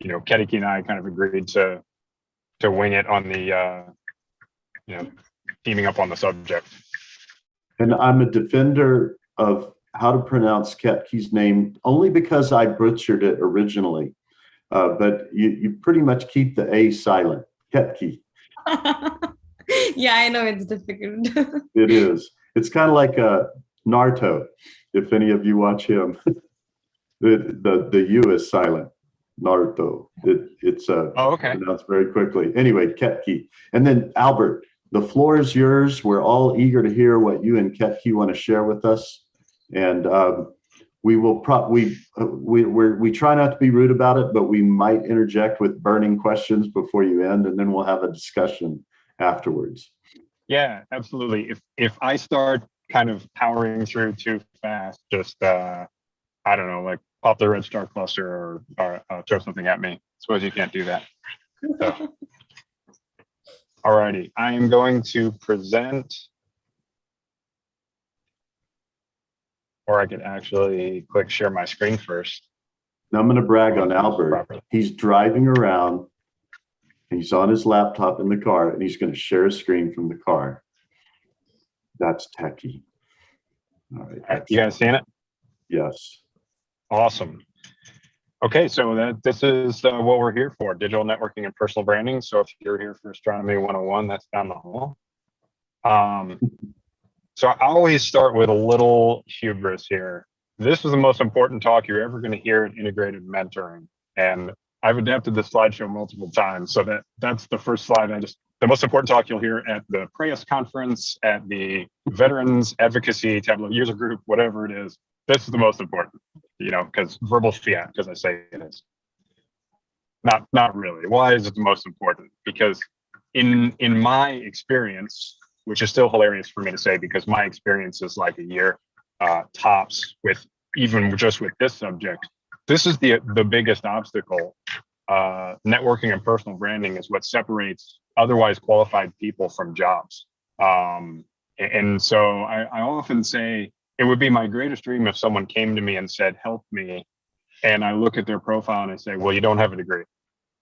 Kediki and I kind of agreed to wing it on the teaming up on the subject. And I'm a defender of how to pronounce Ketke's name only because I butchered it originally. But you pretty much keep the A silent, Ketke. Yeah, I know it's difficult. It is. It's kind of like Naruto, if any of you watch him. The U is silent. Naruto. It's okay. pronounced very quickly. Anyway, Ketke. And then Albert, the floor is yours. We're all eager to hear what you and Ketke want to share with us. And we will we try not to be rude about it, but we might interject with burning questions before you end, and then we'll have a discussion afterwards. Yeah, absolutely. If I start kind of powering through too fast, just I don't know, like pop the red star cluster or throw something at me. Suppose you can't do that. So, alrighty, I am going to present. Or I could actually click share my screen first. Now I'm going to brag on Albert. He's driving around. He's on his laptop in the car, and he's going to share a screen from the car. That's techie. All right. You guys seeing it? Yes. Awesome. Okay, so this is what we're here for, digital networking and personal branding. So if you're here for Astronomy 101, that's down the hall. So I always start with a little hubris here. This is the most important talk you're ever going to hear in integrated mentoring. And I've adapted this slideshow multiple times. So that's the first slide. The most important talk you'll hear at the Prayas conference, at the Veterans Advocacy Tableau User Group, whatever it is. This is the most important, because verbal fiat, because I say it is. Not really. Why is it the most important? Because in my experience, which is still hilarious for me to say because my experience is like a year tops with even just with this subject. This is the biggest obstacle. Networking and personal branding is what separates otherwise qualified people from jobs. And so I often say it would be my greatest dream if someone came to me and said, help me. And I look at their profile and I say, well, you don't have a degree,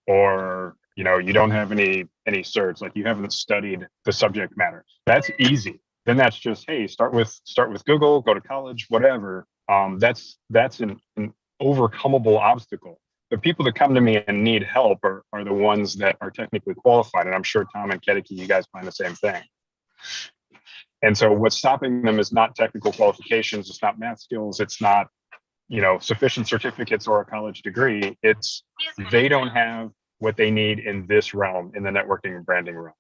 or you don't have any certs, like you haven't studied the subject matter. That's easy. Then that's just, hey, start with Google, go to college, whatever. That's an overcomable obstacle. The people that come to me and need help are the ones that are technically qualified. And I'm sure Tom and Kediki, you guys find the same thing. And so what's stopping them is not technical qualifications, it's not math skills, it's not sufficient certificates or a college degree. It's they don't have what they need in this realm, in the networking and branding realm.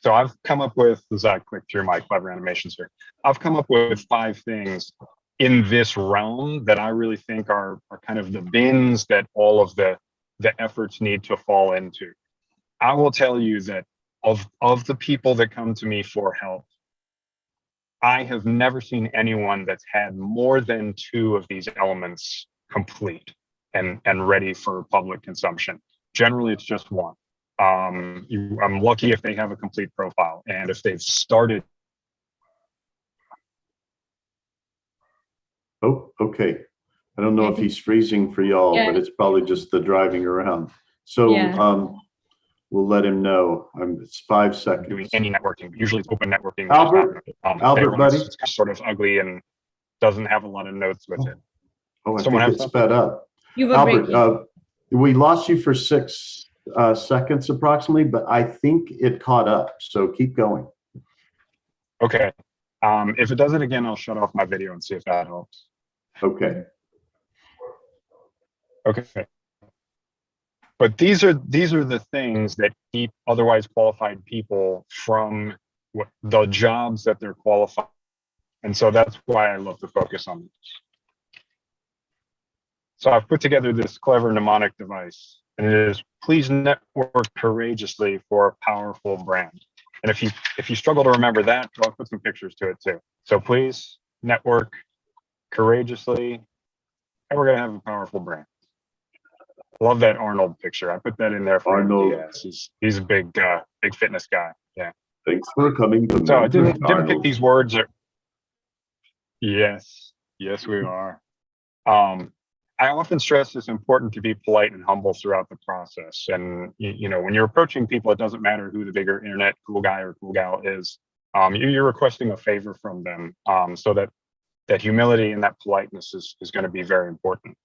So I've come up with, as I click through my clever animations here, I've come up with 5 things in this realm that I really think are kind of the bins that all of the efforts need to fall into. I will tell you that of the people that come to me for help, I have never seen anyone that's had more than 2 of these elements complete and ready for public consumption. Generally, it's just one. I'm lucky if they have a complete profile, and if they've started. Oh, okay. I don't know if he's freezing for y'all, Yeah. but it's probably just the driving around. So Yeah. we'll let him know. It's 5 seconds. Doing any networking, usually it's open networking. Albert, buddy. It's sort of ugly and doesn't have a lot of notes with it. Oh, I Someone think have it's something? sped up. You were Albert, breaking. we lost you for 6 seconds approximately, but I think it caught up. So keep going. Okay. If it does it again, I'll shut off my video and see if that helps. Okay. Okay. But these are the things that keep otherwise qualified people from the jobs that they're qualified. And so that's why I love to focus on this. So I've put together this clever mnemonic device, and it is, please network courageously for a powerful brand. And if you struggle to remember that, well, I'll put some pictures to it too. So please network courageously, and we're gonna have a powerful brand. Love that Arnold picture. I put that in there for Arnold. MTS. He's a big fitness guy. Yeah. Thanks for coming to So I didn't Arnold. pick these words. Yes. Yes, we are. Um, I often stress it's important to be polite and humble throughout the process. And you know, when you're approaching people, it doesn't matter who the bigger internet cool guy or cool gal is. You're requesting a favor from them. So that humility and that politeness is going to be very important.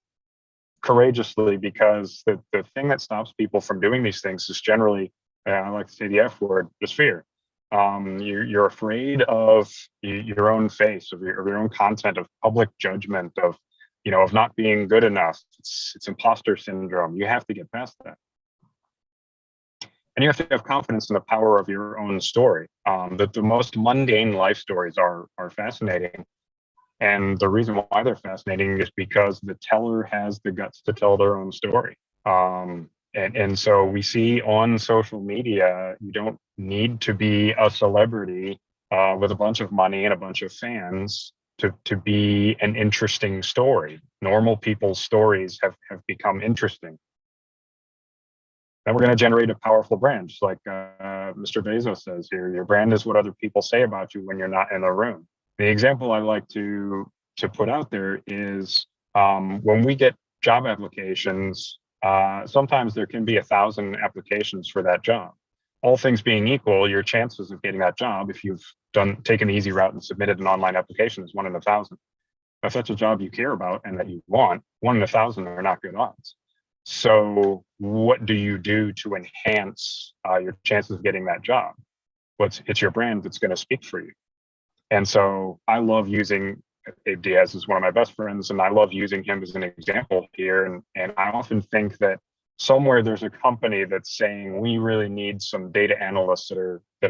Courageously, because the thing that stops people from doing these things is generally, I like to say the F word, just fear. You're afraid of your own face, of your own content, of public judgment, of of not being good enough. It's imposter syndrome. You have to get past that, and you have to have confidence in the power of your own story. That the most mundane life stories are fascinating, and the reason why they're fascinating is because the teller has the guts to tell their own story. And so we see on social media, you don't need to be a celebrity with a bunch of money and a bunch of fans to be an interesting story. Normal people's stories have become interesting. Then we're going to generate a powerful brand, just like Mr. Bezos says here. Your brand is what other people say about you when you're not in the room. The example I like to put out there is when we get job applications, sometimes there can be 1,000 applications for that job. All things being equal, your chances of getting that job, if you've taken the easy route and submitted an online application, is 1 in 1,000. If that's a job you care about and that you want, 1 in 1,000 are not good odds. So what do you do to enhance your chances of getting that job? It's your brand that's going to speak for you. And so I love using Abe Diaz is one of my best friends, and I love using him as an example here. And I often think that somewhere there's a company that's saying we really need some data analysts that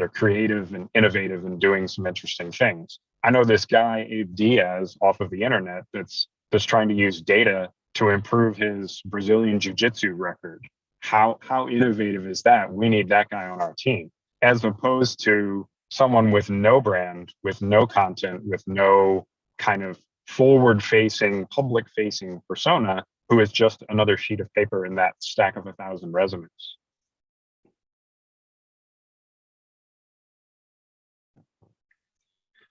are creative and innovative and doing some interesting things. I know this guy Abe Diaz off of the internet that's trying to use data to improve his Brazilian jiu-jitsu record. How innovative is that? We need that guy on our team, as opposed to someone with no brand, with no content, with no kind of forward-facing, public-facing persona, who is just another sheet of paper in that stack of 1,000 resumes.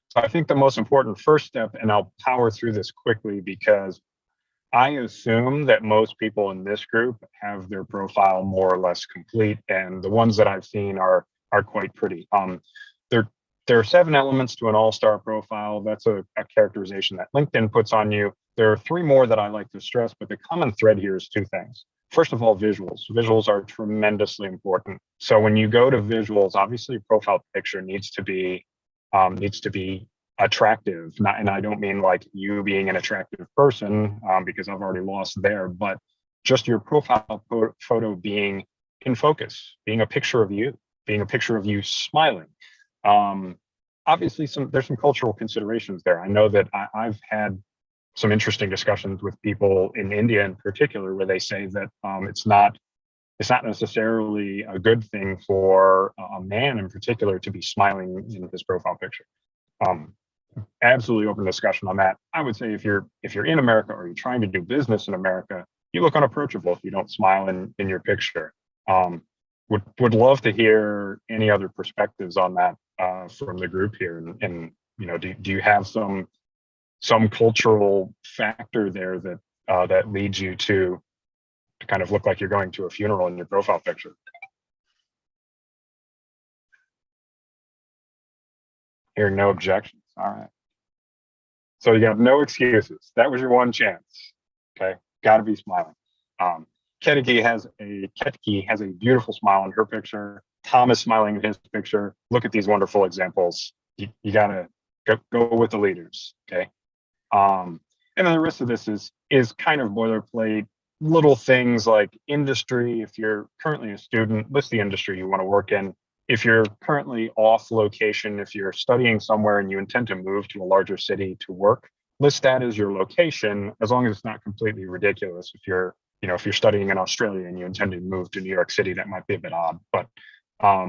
So I think the most important first step, and I'll power through this quickly because I assume that most people in this group have their profile more or less complete, and the ones that I've seen are quite pretty. There are 7 elements to an all-star profile. That's a characterization that LinkedIn puts on you. There are 3 more that I like to stress, but the common thread here is 2 things. First of all, visuals. Visuals are tremendously important. So when you go to visuals, obviously your profile picture needs to be attractive. And I don't mean like you being an attractive person, because I've already lost there, but just your profile photo being in focus, being a picture of you, being a picture of you smiling. Obviously there's some cultural considerations there. I know that I've had some interesting discussions with people in India in particular, where they say that it's not necessarily a good thing for a man in particular to be smiling in his profile picture. Absolutely open discussion on that. I would say if you're in America or you're trying to do business in America, you look unapproachable if you don't smile in your picture. Would love to hear any other perspectives on that from the group here. And do you have some cultural factor there that leads you to kind of look like you're going to a funeral in your profile picture? Hearing no objections. All right. So you have no excuses. That was your one chance. Okay. Got to be smiling. Ketiki has a beautiful smile in her picture. Tom is smiling in his picture. Look at these wonderful examples. You got to go with the leaders. Okay. And then the rest of this is kind of boilerplate, little things like industry. If you're currently a student, list the industry you want to work in. If you're currently off location, if you're studying somewhere and you intend to move to a larger city to work, list that as your location, as long as it's not completely ridiculous. If you're studying in Australia and you intend to move to New York City, that might be a bit odd. But I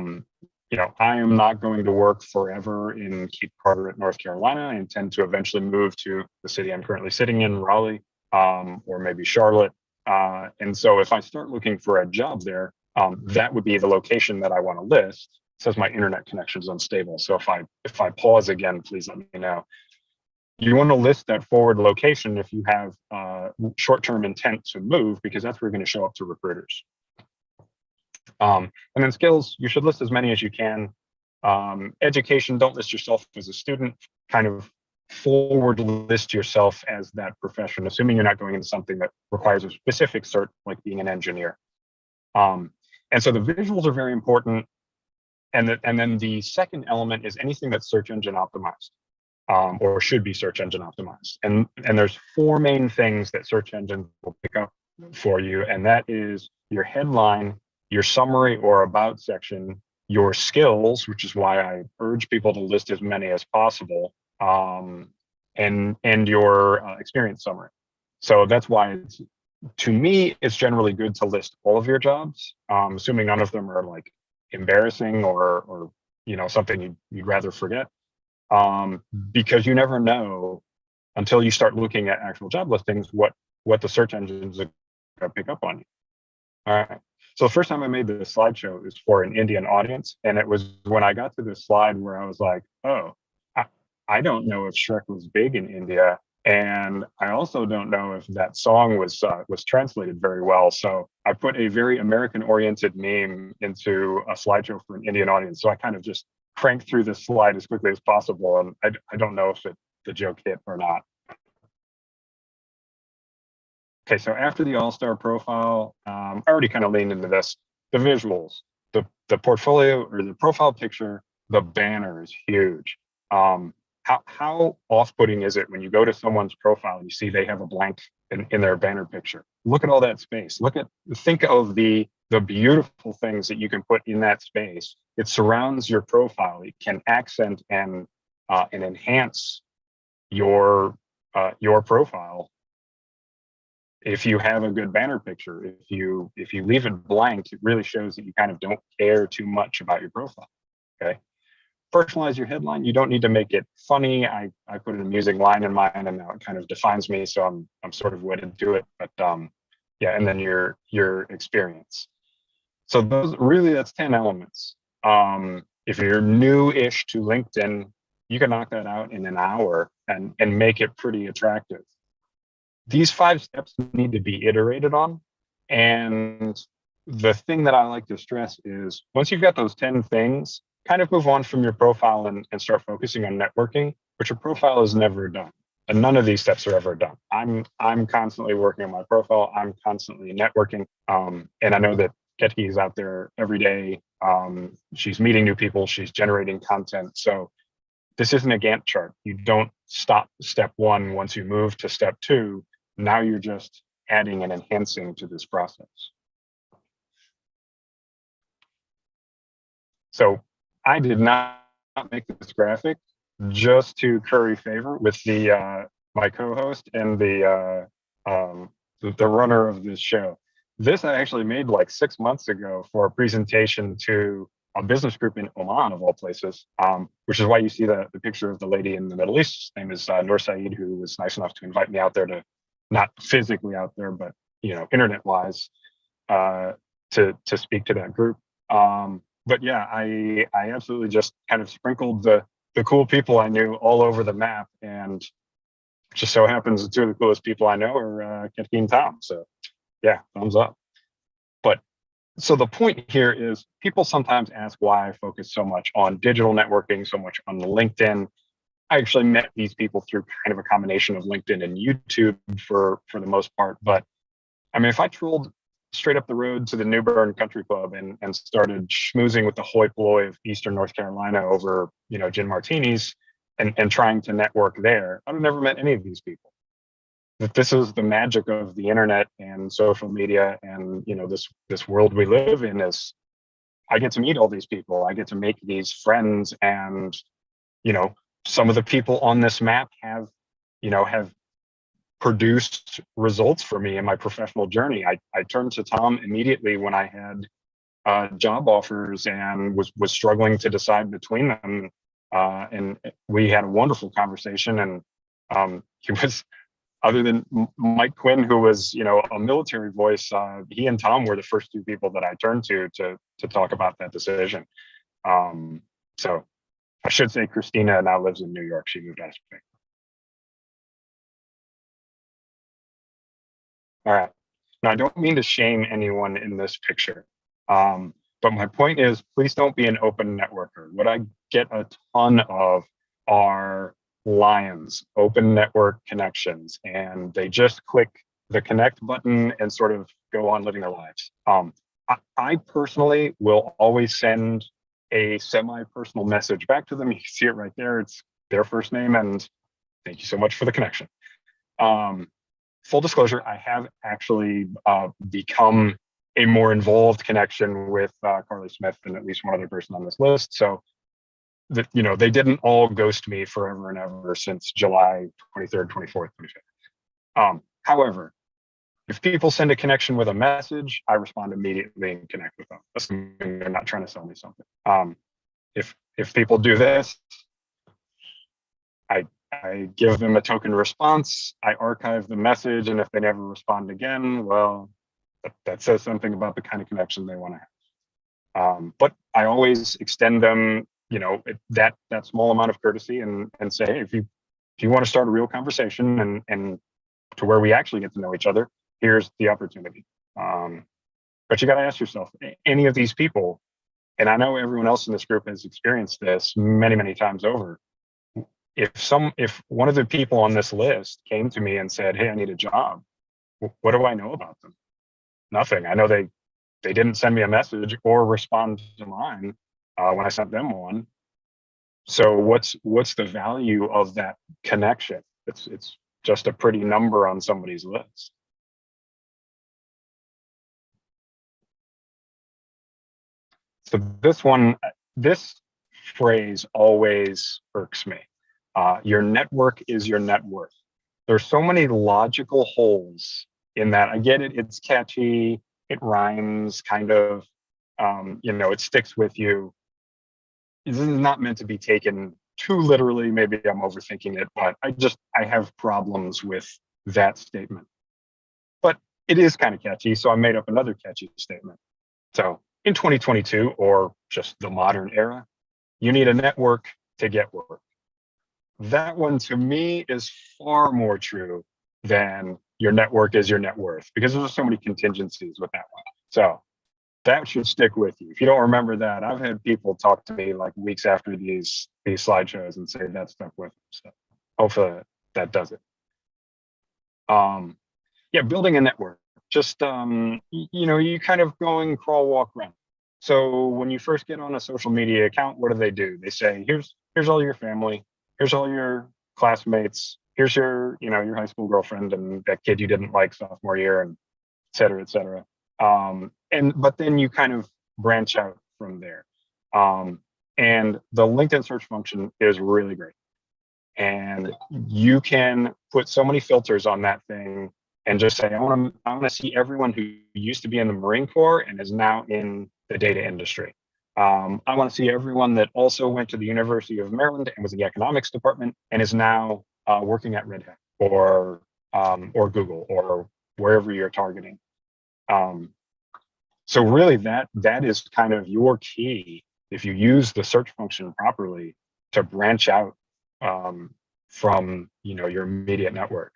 am not going to work forever in Cape Carteret, North Carolina. I intend to eventually move to the city I'm currently sitting in, Raleigh, or maybe Charlotte. And so if I start looking for a job there, that would be the location that I want to list. It says my internet connection is unstable. So if I pause again, please let me know. you want to list that forward location if you have short-term intent to move, because that's where you're going to show up to recruiters. And then skills, you should list as many as you can. Education, don't list yourself as a student, kind of forward list yourself as that profession, assuming you're not going into something that requires a specific cert, like being an engineer. And so the visuals are very important. And then the second element is anything that's search engine optimized, or should be search engine optimized. And there's four main things that search engines will pick up for you. And that is your headline, your summary or about section, your skills, which is why I urge people to list as many as possible, and your experience summary. So that's why to me, it's generally good to list all of your jobs, assuming none of them are like embarrassing or something you'd rather forget, because you never know until you start looking at actual job listings what the search engines are going to pick up on you. All right. So the first time I made this slideshow is for an Indian audience, and it was when I got to this slide where I was like, oh, I don't know if Shrek was big in India, and I also don't know if that song was translated very well. So I put a very American-oriented meme into a slideshow for an Indian audience. So I kind of just cranked through this slide as quickly as possible, and I don't know if the joke hit or not. Okay, so after the all-star profile, I already kind of leaned into this. The visuals, the portfolio or the profile picture, the banner is huge. How off-putting is it when you go to someone's profile and you see they have a blank in their banner picture? Look at all that space. Think of the beautiful things that you can put in that space. It surrounds your profile. It can accent and enhance your profile. If you have a good banner picture, if you leave it blank, it really shows that you kind of don't care too much about your profile. Okay. Personalize your headline. You don't need to make it funny. I put an amusing line in mine, and now it kind of defines me, so I'm sort of wedded to it. But yeah, and then your experience. So that's 10 elements. If you're new-ish to LinkedIn, you can knock that out in an hour and make it pretty attractive. These 5 steps need to be iterated on, and the thing that I like to stress is once you've got those 10 things, kind of move on from your profile and start focusing on networking, but your profile is never done. And none of these steps are ever done. I'm constantly working on my profile. I'm constantly networking. And I know that Ketki is out there every day. She's meeting new people. She's generating content. So this isn't a Gantt chart. You don't stop step 1 once you move to step 2. Now you're just adding and enhancing to this process. So I did not make this graphic just to curry favor with my co-host and the runner of this show. This I actually made like 6 months ago for a presentation to a business group in Oman, of all places, which is why you see the picture of the lady in the Middle East. Her name is Noor Saeed, who was nice enough to invite me out there to, not physically out there, but internet-wise, to speak to that group. But yeah, I absolutely just kind of sprinkled the cool people I knew all over the map, and just so happens the 2 of the coolest people I know are Ketki and Tom. So yeah, thumbs up. But so the point here is people sometimes ask why I focus so much on digital networking, so much on LinkedIn. I actually met these people through kind of a combination of LinkedIn and YouTube for the most part. But I mean, if I trolled straight up the road to the New Bern Country Club and started schmoozing with the hoi polloi of Eastern North Carolina over, gin martinis and trying to network there, I'd have never met any of these people. That this is the magic of the internet and social media and, this world we live in is I get to meet all these people. I get to make these friends, and, some of the people on this map have produced results for me in my professional journey. I turned to Tom immediately when I had job offers and was struggling to decide between them. And we had a wonderful conversation. And he was, other than Mike Quinn, who was, a military voice, he and Tom were the first 2 people that I turned to talk about that decision. So I should say Christina now lives in New York. She moved out of Spain. All right. Now, I don't mean to shame anyone in this picture. But my point is, please don't be an open networker. What I get a ton of are lions, open network connections, and they just click the connect button and sort of go on living their lives. I personally will always send a semi-personal message back to them. You can see it right there. It's their first name and thank you so much for the connection. Full disclosure, I have actually become a more involved connection with Carly Smith and at least one other person on this list. So that, you know, they didn't all ghost me forever and ever since July 23rd, 24th, 25th. However, if people send a connection with a message, I respond immediately and connect with them, assuming they're not trying to sell me something. If people do this, I give them a token response, I archive the message, and if they never respond again, well, that says something about the kind of connection they want to have. But I always extend them, you know, that small amount of courtesy and say, hey, if you want to start a real conversation and to where we actually get to know each other, here's the opportunity. But you got to ask yourself, any of these people, and I know everyone else in this group has experienced this many, many times over. If one of the people on this list came to me and said, hey, I need a job, what do I know about them? Nothing. I know they didn't send me a message or respond to mine when I sent them one. So what's the value of that connection? It's just a pretty number on somebody's list. So this phrase always irks me. Your network is your net worth. There's so many logical holes in that. I get it, it's catchy, it rhymes, kind of, you know, it sticks with you. This is not meant to be taken too literally. Maybe I'm overthinking it, but I have problems with that statement. But it is kind of catchy, so I made up another catchy statement. So in 2022, or just the modern era, you need a network to get work. That one to me is far more true than your network is your net worth, because there's so many contingencies with that one. So that should stick with you. If you don't remember that, I've had people talk to me like weeks after these slideshows and say that stuck with them. So hopefully that does it. Yeah, building a network. Just you know, you kind of going crawl, walk, run. So when you first get on a social media account, what do? They say, here's all your family, here's all your classmates, here's your, you know, your high school girlfriend and that kid you didn't like sophomore year, and et cetera, et cetera. But then you kind of branch out from there. And the LinkedIn search function is really great. And you can put so many filters on that thing and just say, I want to see everyone who used to be in the Marine Corps and is now in the data industry. I want to see everyone that also went to the University of Maryland and was in the economics department and is now working at Red Hat or Google or wherever you're targeting. So really that is kind of your key, if you use the search function properly, to branch out from, you know, your immediate network.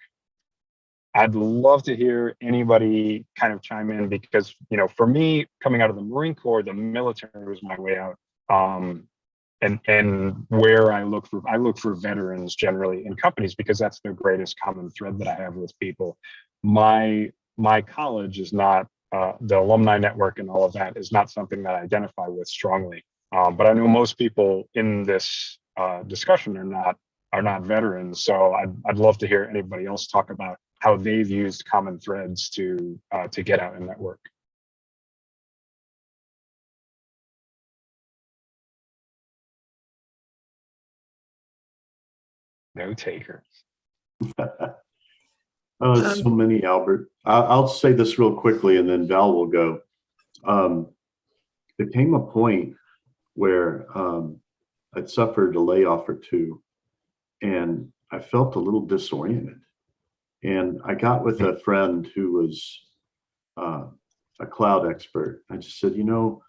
I'd love to hear anybody kind of chime in, because, you know, for me, coming out of the Marine Corps, the military was my way out. And where I look for veterans generally in companies, because that's the greatest common thread that I have with people. My college is not, the alumni network and all of that is not something that I identify with strongly. But I know most people in this discussion are not veterans. So I'd love to hear anybody else talk about how they've used common threads to get out and network. No takers. Oh, so many, Albert. I'll say this real quickly and then Val will go. There came a point where I'd suffered a layoff or two and I felt a little disoriented. And I got with a friend who was a cloud expert. I just said, you know,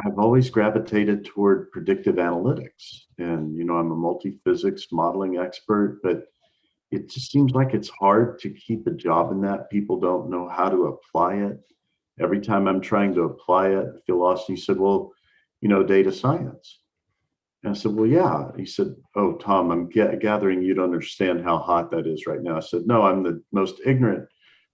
I've always gravitated toward predictive analytics. And, you know, I'm a multi-physics modeling expert, but it just seems like it's hard to keep a job in that. People don't know how to apply it. Every time I'm trying to apply it, I feel lost. And he said, well, data science. And I said, well, yeah. He said, oh, Tom, I'm gathering you don't understand how hot that is right now. I said, no, I'm the most ignorant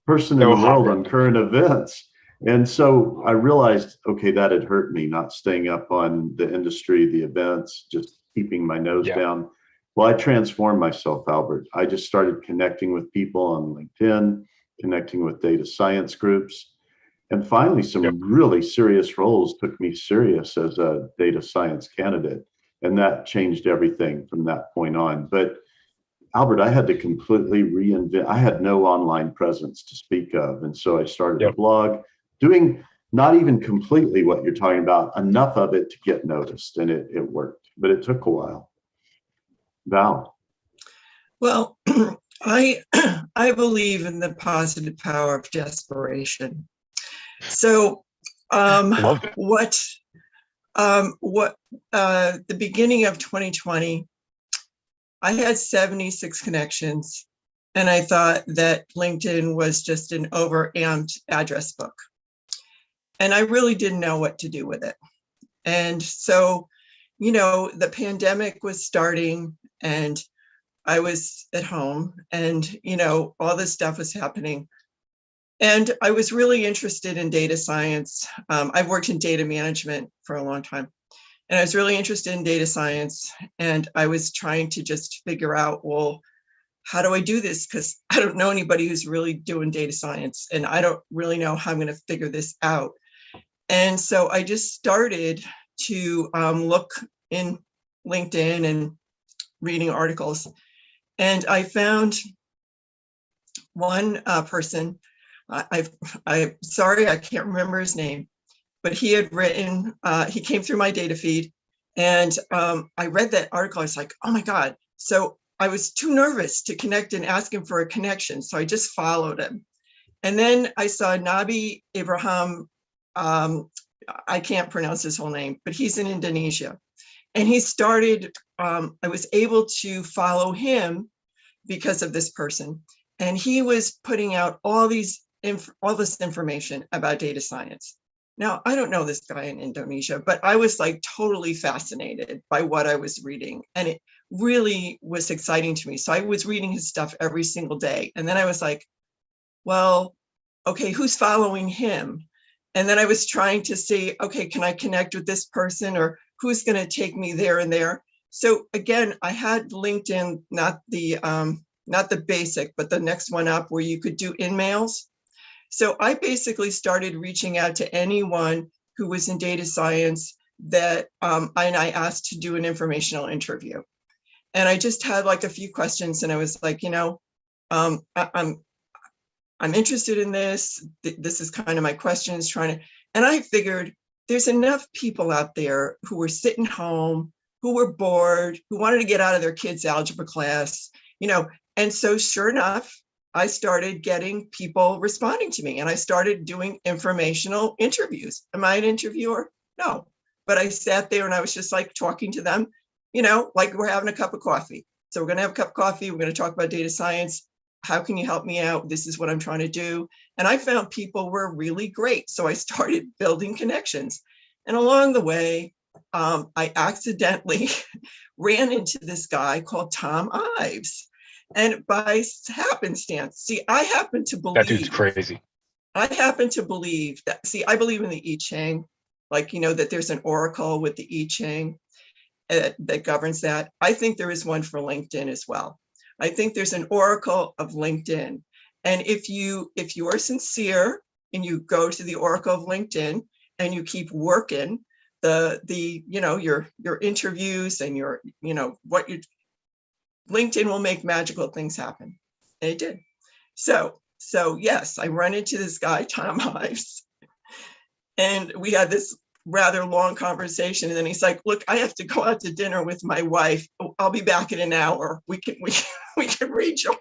person in So the world hot. on current events. And so I realized, okay, that had hurt me, not staying up on the industry, the events, just keeping my nose Yeah. down. Well, I transformed myself, Albert. I just started connecting with people on LinkedIn, connecting with data science groups. And finally, Yep. some really serious roles took me serious as a data science candidate. And that changed everything from that point on. But Albert, I had to completely reinvent. I had no online presence to speak of. And so I started a Yep. blog doing not even completely what you're talking about, enough of it to get noticed. And it worked, but it took a while. Val. Well, I I believe in the positive power of desperation. So Love it. what the beginning of 2020, I had 76 connections, and I thought that LinkedIn was just an overamped address book. And I really didn't know what to do with it. And so, the pandemic was starting and I was at home and, all this stuff was happening. And I was really interested in data science. I've worked in data management for a long time. And I was really interested in data science. And I was trying to just figure out, well, how do I do this? Because I don't know anybody who's really doing data science. And I don't really know how I'm going to figure this out. And so I just started to look in LinkedIn and reading articles. And I found one person, I'm sorry, I can't remember his name, but he had written, he came through my data feed, and I read that article. I was like, oh my God. So I was too nervous to connect and ask him for a connection. So I just followed him. And then I saw Nabi Ibrahim, I can't pronounce his whole name, but he's in Indonesia. And he started, I was able to follow him because of this person. And he was putting out all this information about data science. Now, I don't know this guy in Indonesia, but I was like totally fascinated by what I was reading. And it really was exciting to me. So I was reading his stuff every single day. And then I was like, well, okay, who's following him? And then I was trying to see, okay, can I connect with this person, or who's going to take me there and there? So again, I had LinkedIn, not the basic, but the next one up where you could do in-mails. So I basically started reaching out to anyone who was in data science that and I asked to do an informational interview. And I just had like a few questions, and I was like, I'm interested in this. This is kind of my questions, and I figured there's enough people out there who were sitting home, who were bored, who wanted to get out of their kids' algebra class, and so sure enough, I started getting people responding to me, and I started doing informational interviews. Am I an interviewer? No, but I sat there and I was just like talking to them, like we're having a cup of coffee. So we're going to have a cup of coffee. We're going to talk about data science. How can you help me out? This is what I'm trying to do. And I found people were really great. So I started building connections. And along the way, I accidentally ran into this guy called Tom Ives. And by happenstance, see, I happen to believe That dude's crazy. I happen to believe that, I believe in the I Ching, like, that there's an oracle with the I Ching that governs that. I think there is one for LinkedIn as well. I think there's an oracle of LinkedIn. And if you are sincere and you go to the oracle of LinkedIn and you keep working your interviews and your, LinkedIn will make magical things happen. And it did. So yes, I run into this guy, Tom Ives, and we had this rather long conversation. And then he's like, look, I have to go out to dinner with my wife. I'll be back in an hour. We can rejoin.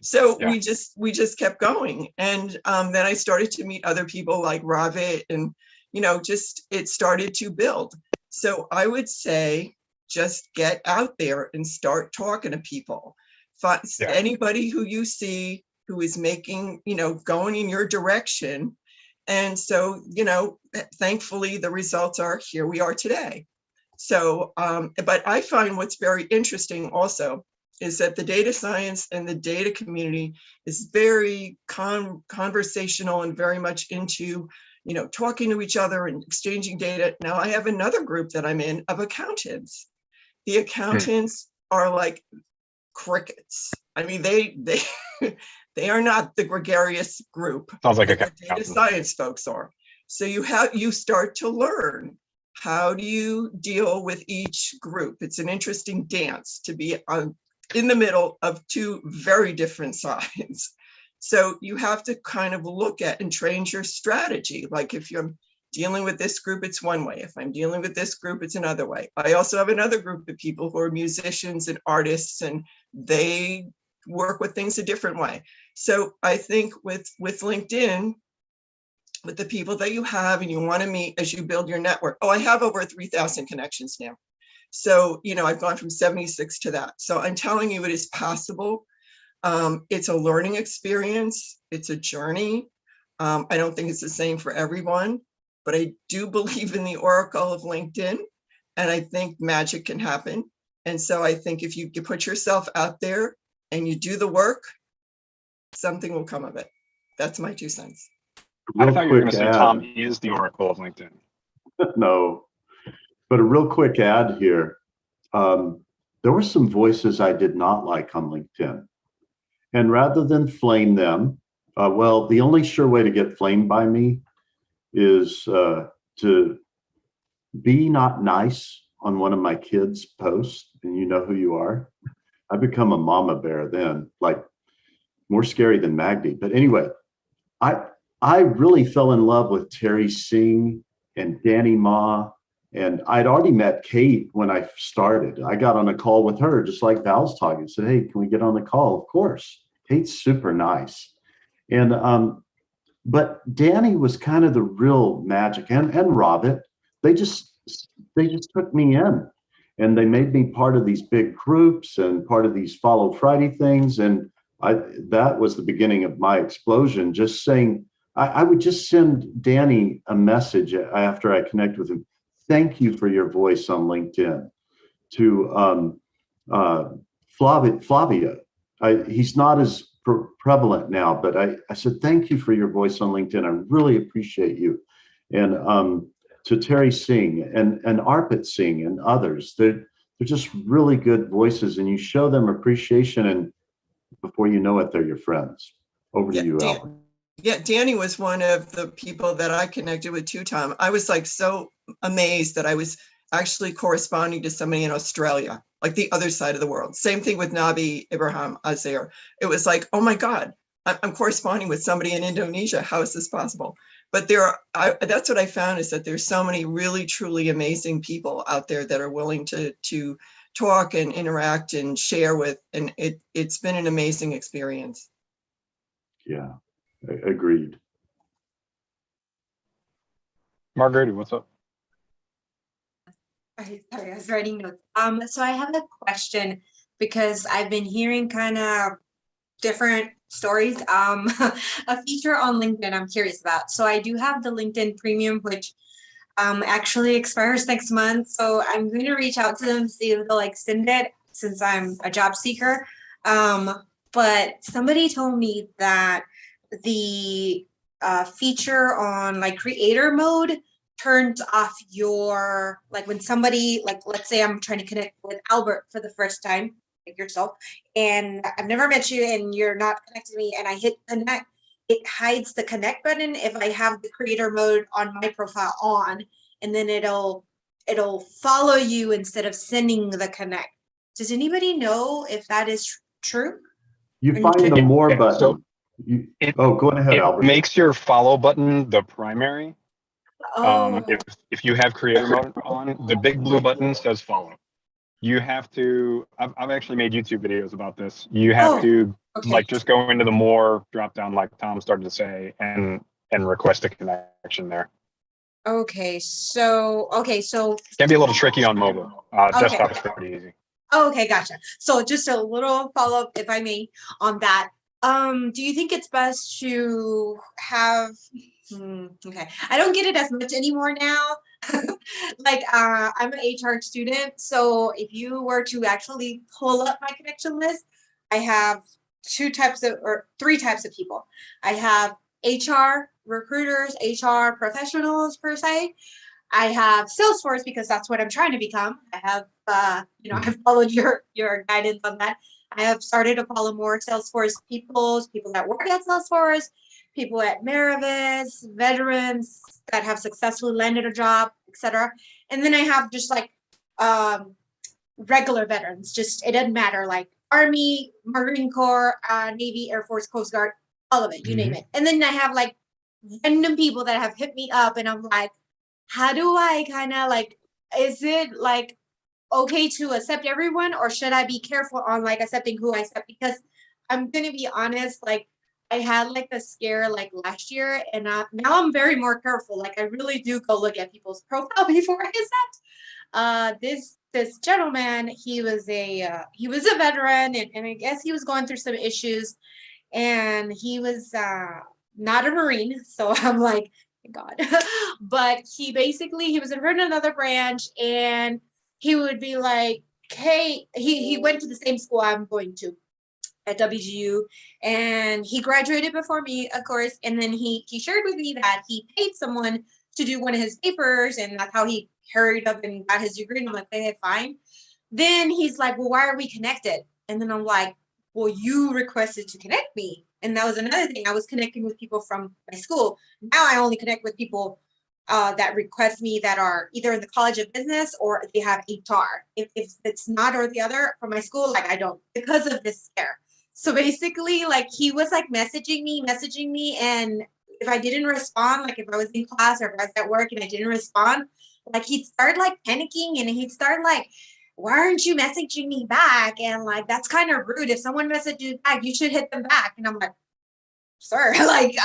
So Yeah. we just kept going. And then I started to meet other people like Ravit, and, it started to build. So I would say just get out there and start talking to people. Yeah. Anybody who you see who is making, going in your direction. And so, thankfully the results are here we are today. So, but I find what's very interesting also is that the data science and the data community is very conversational and very much into, talking to each other and exchanging data. Now I have another group that I'm in of accountants. The accountants are like crickets. I mean, they are not the gregarious group. Sounds like a that the data science folks are. So you start to learn, how do you deal with each group? It's an interesting dance to be in the middle of two very different sides. So you have to kind of look at and train your strategy. Like if you're dealing with this group, it's one way. If I'm dealing with this group, it's another way. I also have another group of people who are musicians and artists, and they work with things a different way. So I think with LinkedIn, with the people that you have and you want to meet as you build your network. Oh, I have over 3,000 connections now. So, I've gone from 76 to that. So I'm telling you, it is possible. It's a learning experience. It's a journey. I don't think it's the same for everyone, but I do believe in the oracle of LinkedIn, and I think magic can happen. And so I think if you put yourself out there and you do the work, something will come of it. That's my 2 cents. I thought you were going to say Tom is the oracle of LinkedIn. No, but a real quick ad here. There were some voices I did not like on LinkedIn. And rather than flame them, the only sure way to get flamed by me is to be not nice on one of my kids' posts, and you know who you are. I become a mama bear then, like more scary than Magdi. But anyway, I really fell in love with Terry Singh and Danny Ma, and I'd already met Kate when I started. I got on a call with her, just like Val's talking, and said, hey, can we get on the call? Of course. Kate's super nice. And but Danny was kind of the real magic, and Robert. They just took me in, and they made me part of these big groups and part of these Follow Friday things. And that was the beginning of my explosion. Just saying, I would just send Danny a message after I connect with him. Thank you for your voice on LinkedIn. To Flavia, he's not as prevalent now, but I said, thank you for your voice on LinkedIn. I really appreciate you. And to Terry Singh and Arpit Singh and others, they're just really good voices, and you show them appreciation, and before you know it, they're your friends. Over to you, Albert. Yeah, Danny was one of the people that I connected with too, Tom. I was like so amazed that I was actually corresponding to somebody in Australia, like the other side of the world. Same thing with Nabi Ibrahim Azer. It was like, oh my God, I'm corresponding with somebody in Indonesia. How is this possible? But that's what I found, is that there's so many really, truly amazing people out there that are willing to talk and interact and share with. And it's been an amazing experience. Yeah, agreed. Margarita, what's up? Sorry, I was writing notes. So I have a question because I've been hearing kind of different stories. A feature on LinkedIn I'm curious about. So I do have the LinkedIn Premium, which actually expires next month. So I'm going to reach out to them, see if they'll extend it since I'm a job seeker. But somebody told me that the feature on like creator mode turns off your, like when somebody, like let's say I'm trying to connect with Albert for the first time, like yourself, and I've never met you and you're not connected to me, and I hit connect, it hides the connect button if I have the creator mode on my profile on, and then it'll follow you instead of sending the connect. Does anybody know if that is true? You find the more button. So go ahead, Albert. It makes your follow button the primary. Oh, If you have creator mode on, the big blue button says follow. You have to, I've actually made YouTube videos about this. You have to like just go into the more drop down, like Tom started to say, and request a connection there. Okay, so Can be a little tricky on mobile. Okay. Desktop is pretty easy. okay, gotcha. So just a little follow-up, if I may, on that. Do you think it's best to have okay. I don't get it as much anymore now. Like I'm an HR student, so if you were to actually pull up my connection list, I have three types of people. I have HR recruiters, HR professionals per se. I have Salesforce because that's what I'm trying to become. I have, I've followed your guidance on that. I have started to follow more Salesforce people that work at Salesforce, people at Meravis, veterans that have successfully landed a job, etc. And then I have just like regular veterans. Just it doesn't matter, like Army, Marine Corps, Navy, Air Force, Coast Guard, all of it, you name it. And then I have like random people that have hit me up, and I'm like, how do I kind of like, is it like okay to accept everyone, or should I be careful on like accepting who I accept? Because I'm gonna be honest, like I had like a scare like last year, and now I'm very more careful. Like I really do go look at people's profile before I accept. This gentleman, he was a veteran, and I guess he was going through some issues, and he was not a Marine, so I'm like, God. But he was in another branch, and he would be like, hey, he went to the same school I'm going to at WGU, and he graduated before me, of course. And then he shared with me that he paid someone to do one of his papers, and that's how he hurried up and got his degree. And I'm like, okay, fine. Then he's like, well, why are we connected? And then I'm like, well, you requested to connect me. And that was another thing. I was connecting with people from my school. Now I only connect with people that request me that are either in the College of Business or they have HR. If it's not or the other from my school, like I don't, because of this scare. So basically, like he was like messaging me, and if I didn't respond, like if I was in class or if I was at work and I didn't respond, like he'd start like panicking, and he'd start like, why aren't you messaging me back? And like, that's kind of rude. If someone messages you back, you should hit them back. And I'm like, sir, like,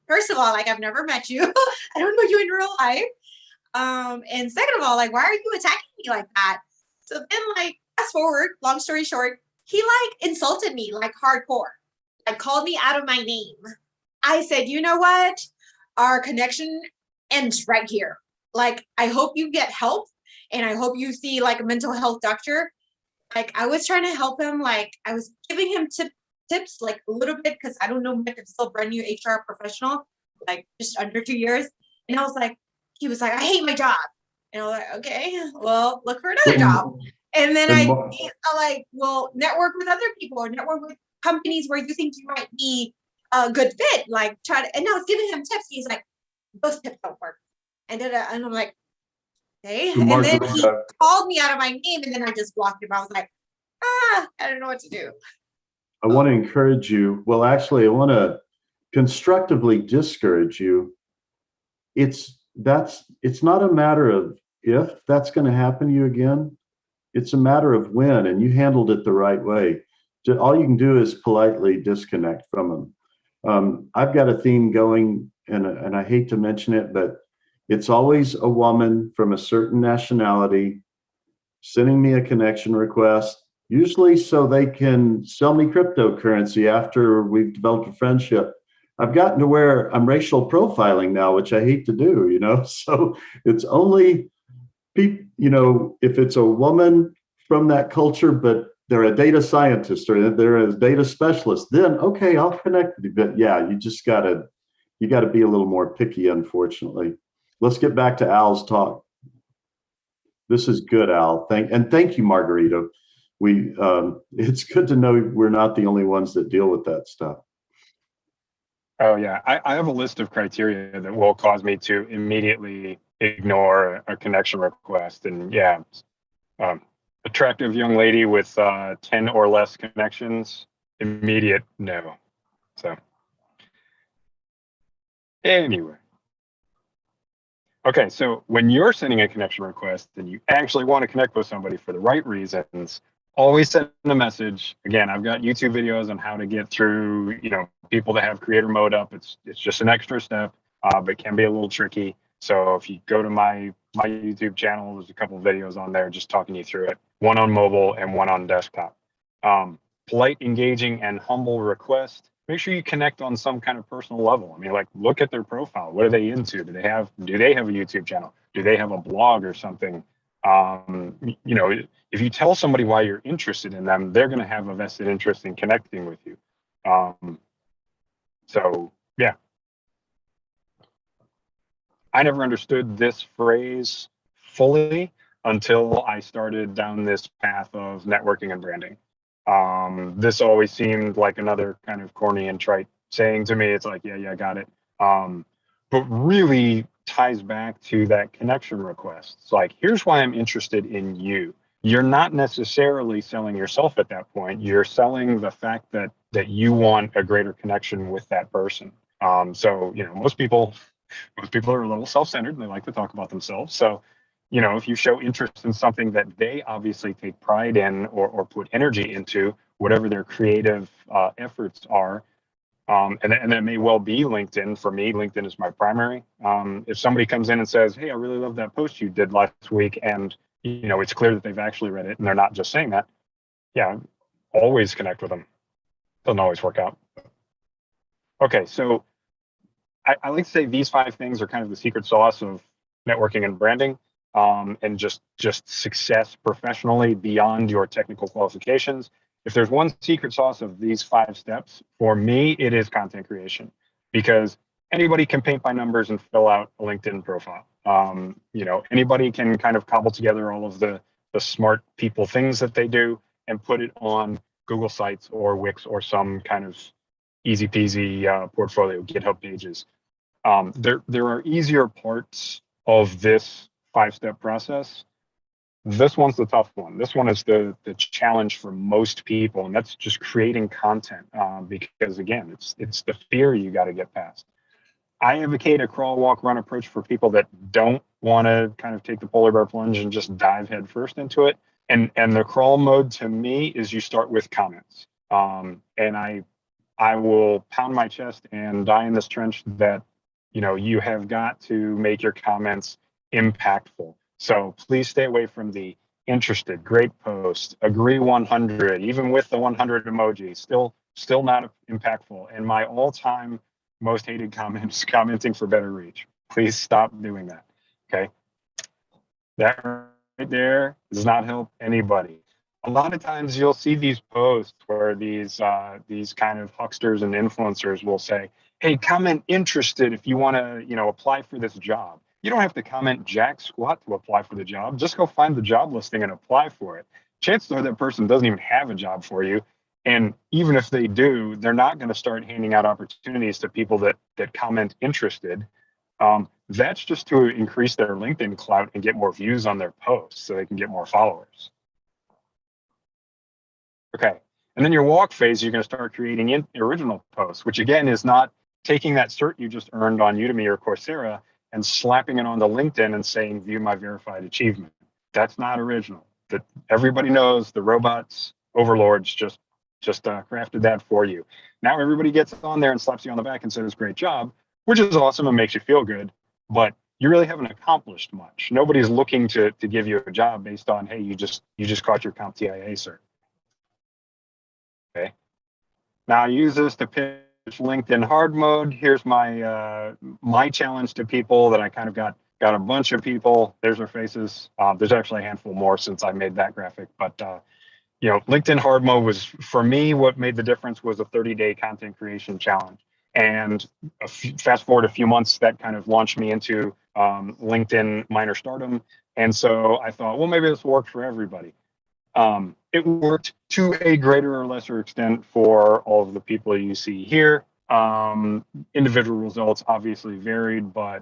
first of all, like, I've never met you. I don't know you in real life. And second of all, like, why are you attacking me like that? So then, like, fast forward, long story short, he like insulted me like hardcore, like called me out of my name. I said, you know what? Our connection ends right here. Like, I hope you get help, and I hope you see like a mental health doctor. Like, I was trying to help him. Like, I was giving him tips, like a little bit, because I don't know much. I'm still brand new HR professional, like just under 2 years. And I was like, he was like, I hate my job. And I was like, okay, well, look for another job. And then I like, well, network with other people or network with companies where you think you might be a good fit. Like, try to, and I was giving him tips. He's like, those tips don't work. And I'm like, okay. And then he called me out of my name, and then I just blocked him. I was like, I don't know what to do. I want to encourage you. Well, actually, I want to constructively discourage you. It's not a matter of if that's going to happen to you again. It's a matter of when, and you handled it the right way. All you can do is politely disconnect from them. I've got a theme going, and I hate to mention it, but it's always a woman from a certain nationality sending me a connection request, usually so they can sell me cryptocurrency after we've developed a friendship. I've gotten to where I'm racial profiling now, which I hate to do, So it's only people, if it's a woman from that culture, but they're a data scientist or they're a data specialist, then okay, I'll connect with you. But yeah, you got to be a little more picky, unfortunately. Let's get back to Al's talk. This is good, Al. Thank you, Margarita. It's good to know we're not the only ones that deal with that stuff. Oh yeah, I have a list of criteria that will cause me to immediately ignore a connection request. And yeah, attractive young lady with 10 or less connections, immediate no. So anyway. Okay, so when you're sending a connection request and you actually want to connect with somebody for the right reasons, always send a message. Again, I've got YouTube videos on how to get through, people that have creator mode up. It's just an extra step, but can be a little tricky. So if you go to my YouTube channel, there's a couple of videos on there just talking you through it, one on mobile and one on desktop. Polite, engaging, and humble request. Make sure you connect on some kind of personal level. I mean, like, look at their profile. What are they into? Do they have a YouTube channel? Do they have a blog or something? You know, if you tell somebody why you're interested in them, they're going to have a vested interest in connecting with you. So yeah, I never understood this phrase fully until I started down this path of networking and branding. This always seemed like another kind of corny and trite saying to me. It's like, yeah, got it. But really ties back to that connection request. It's like, here's why I'm interested in you. You're not necessarily selling yourself at that point. You're selling the fact that you want a greater connection with that person. So, you know, most people are a little self-centered and they like to talk about themselves. So, you know, if you show interest in something that they obviously take pride in or put energy into, whatever their creative efforts are, and that may well be LinkedIn. For me, LinkedIn is my primary. If somebody comes in and says, hey, I really love that post you did last week, and you know, it's clear that they've actually read it and they're not just saying that, yeah, always connect with them. Doesn't always work out. Okay, so I like to say these 5 things are kind of the secret sauce of networking and branding, and just success professionally beyond your technical qualifications. If there's one secret sauce of these 5 steps, for me, it is content creation, because anybody can paint by numbers and fill out a LinkedIn profile. You know, anybody can kind of cobble together all of the smart people things that they do and put it on Google Sites or Wix or some kind of easy peasy portfolio, GitHub pages. There are easier parts of this 5-step process. This one's the tough one. This one is the challenge for most people, and that's just creating content, because again, it's the fear you got to get past. I advocate a crawl, walk, run approach for people that don't want to kind of take the polar bear plunge and just dive headfirst into it. And the crawl mode to me is you start with comments. And I will pound my chest and die in this trench that, you know, you have got to make your comments impactful. So please stay away from the interested, great post, agree 100, even with the 100 emoji, still not impactful. And my all-time most hated comments, commenting for better reach. Please stop doing that. Okay. That right there does not help anybody. A lot of times you'll see these posts where these kind of hucksters and influencers will say, hey, comment interested if you want to, you know, apply for this job. You don't have to comment jack squat to apply for the job. Just go find the job listing and apply for it. Chances are that person doesn't even have a job for you. And even if they do, they're not going to start handing out opportunities to people that comment interested. That's just to increase their LinkedIn clout and get more views on their posts so they can get more followers. Okay. And then your walk phase, you're going to start creating original posts, which again is not taking that cert you just earned on Udemy or Coursera and slapping it onto LinkedIn and saying, view my verified achievement. That's not original. That everybody knows the robots, overlords just crafted that for you. Now everybody gets on there and slaps you on the back and says, great job, which is awesome and makes you feel good, but you really haven't accomplished much. Nobody's looking to give you a job based on, hey, you just caught your CompTIA cert. Okay. Now I use this to pitch LinkedIn hard mode. Here's my my challenge to people that I kind of got a bunch of people. There's their faces. There's actually a handful more since I made that graphic, but you know, LinkedIn hard mode was, for me, what made the difference was a 30-day content creation challenge. And fast forward a few months, that kind of launched me into LinkedIn minor stardom. And so I thought, well, maybe this will work for everybody. It worked to a greater or lesser extent for all of the people you see here. Individual results obviously varied, but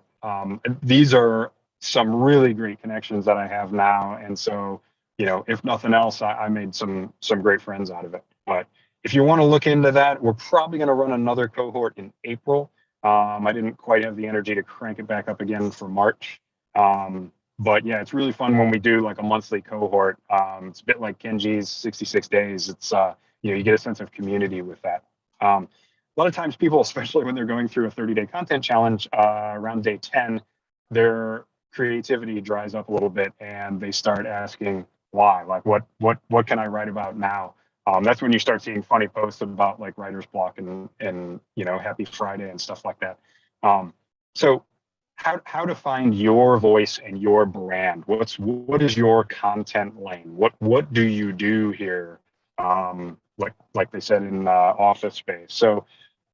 these are some really great connections that I have now. And so, you know, if nothing else, I made some great friends out of it. But if you want to look into that, we're probably going to run another cohort in April. I didn't quite have the energy to crank it back up again for March. But yeah, it's really fun when we do like a monthly cohort. It's a bit like Kenji's 66 days. It's, you know, you get a sense of community with that. A lot of times people, especially when they're going through a 30-day content challenge around day 10, their creativity dries up a little bit and they start asking why, like what can I write about now? That's when you start seeing funny posts about like writer's block and happy Friday and stuff like that. So how to find your voice and your brand? What is your content lane? What do you do here? Like they said in Office Space. So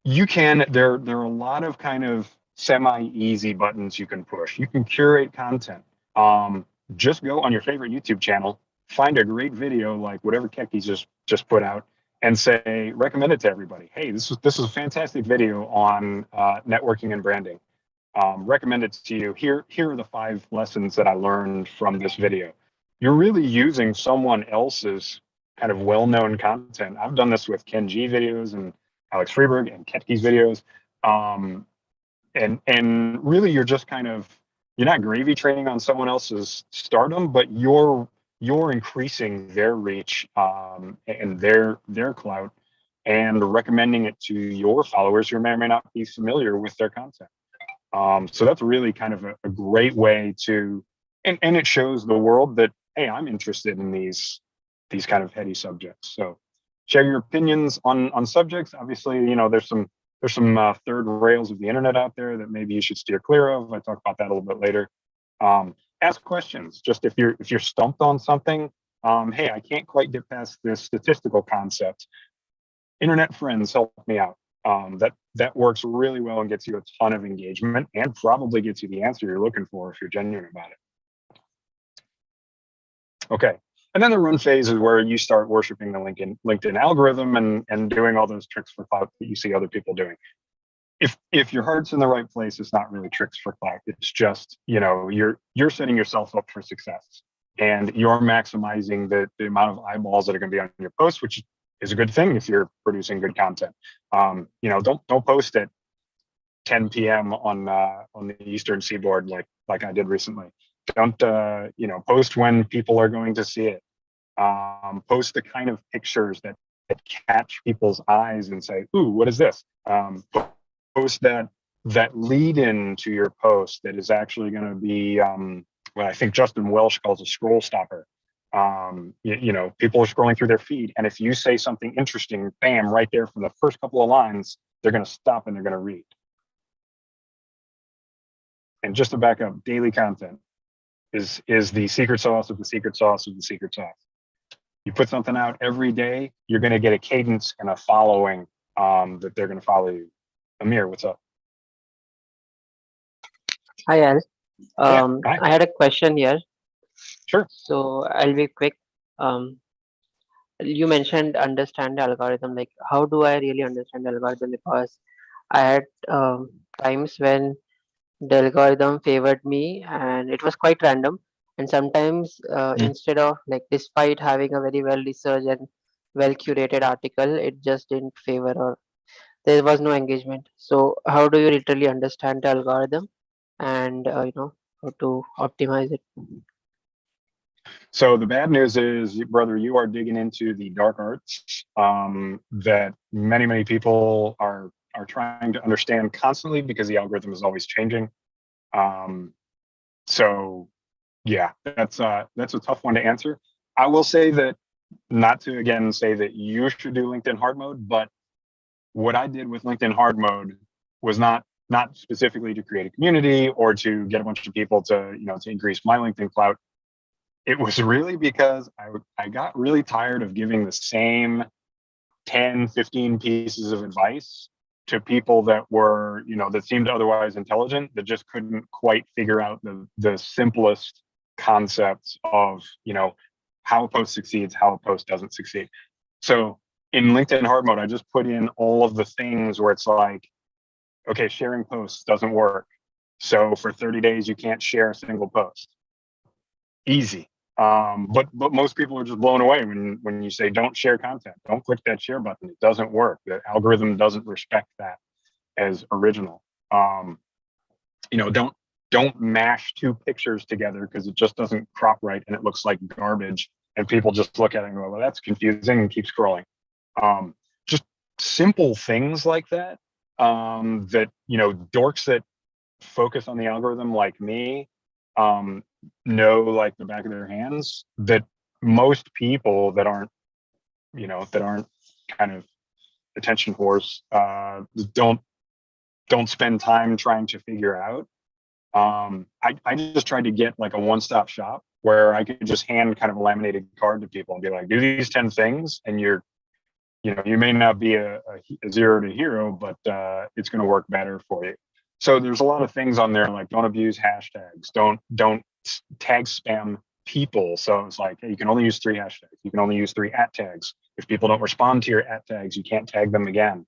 there are a lot of kind of semi-easy buttons you can push. You can curate content. Just go on your favorite YouTube channel, find a great video like whatever Keki's just put out, and say recommend it to everybody. Hey, this is a fantastic video on networking and branding. Recommend it to you. Here are the 5 lessons that I learned from this video. You're really using someone else's kind of well-known content. I've done this with Ken G videos and Alex Freeberg and Ketke's videos. And really you're just kind of, you're not gravy training on someone else's stardom, but you're increasing their reach and their clout and recommending it to your followers who may or may not be familiar with their content. So that's really kind of a great way to, and it shows the world that, hey, I'm interested in these kind of heady subjects. So share your opinions on subjects. Obviously, there's some third rails of the internet out there that maybe you should steer clear of. I talk about that a little bit later. Ask questions. Just if you're stumped on something, hey, I can't quite get past this statistical concept. Internet friends help me out. That works really well and gets you a ton of engagement and probably gets you the answer you're looking for if you're genuine about it. Okay. And then the run phase is where you start worshiping the LinkedIn algorithm and doing all those tricks for clout that you see other people doing. If your heart's in the right place, it's not really tricks for clout. It's just, you're setting yourself up for success and you're maximizing the amount of eyeballs that are going to be on your posts, which is a good thing if you're producing good content. Don't post at 10 p.m. on the Eastern Seaboard like I did recently. Don't post when people are going to see it. Post the kind of pictures that catch people's eyes and say, "Ooh, what is this?" Post that lead in to your post that is actually going to be what I think Justin Welsh calls a scroll stopper. People are scrolling through their feed, and if you say something interesting, bam, right there from the first couple of lines, they're going to stop and they're going to read. And just to back up, daily content is the secret sauce of the secret sauce of the secret sauce. You put something out every day, you're going to get a cadence and a following that they're going to follow you. Amir, what's up? Hi, Al. Hi. I had a question here. Sure. So I'll be quick. You mentioned understand the algorithm. Like, how do I really understand the algorithm? Because I had times when the algorithm favored me and it was quite random. And sometimes instead of despite having a very well researched and well curated article, it just didn't favor or there was no engagement. So how do you literally understand the algorithm and how to optimize it? So the bad news is, brother, you are digging into the dark arts that many people are trying to understand constantly because the algorithm is always changing. So yeah, that's a tough one to answer. I will say that, not to again say that you should do LinkedIn hard mode, but what I did with LinkedIn hard mode was not specifically to create a community or to get a bunch of people to increase my LinkedIn clout. It was really because I got really tired of giving the same 10, 15 pieces of advice to people that were, that seemed otherwise intelligent, that just couldn't quite figure out the simplest concepts of, how a post succeeds, how a post doesn't succeed. So in LinkedIn hard mode, I just put in all of the things where it's like, okay, sharing posts doesn't work. So for 30 days, you can't share a single post. Easy. But most people are just blown away when you say don't share content, don't click that share button. It doesn't work. The algorithm doesn't respect that as original. Don't mash 2 pictures together because it just doesn't crop right and it looks like garbage. And people just look at it and go, well, that's confusing, and keep scrolling. Just simple things like that. That dorks that focus on the algorithm like me know like the back of their hands that most people that aren't, that aren't kind of attention whores don't spend time trying to figure out. I just tried to get like a one-stop shop where I could just hand kind of a laminated card to people and be like, do these 10 things, and you may not be a zero to hero, but it's going to work better for you. So there's a lot of things on there like don't abuse hashtags, don't tag spam people. So it's like, hey, you can only use 3 hashtags. You can only use 3 @ tags. If people don't respond to your @ tags, you can't tag them again.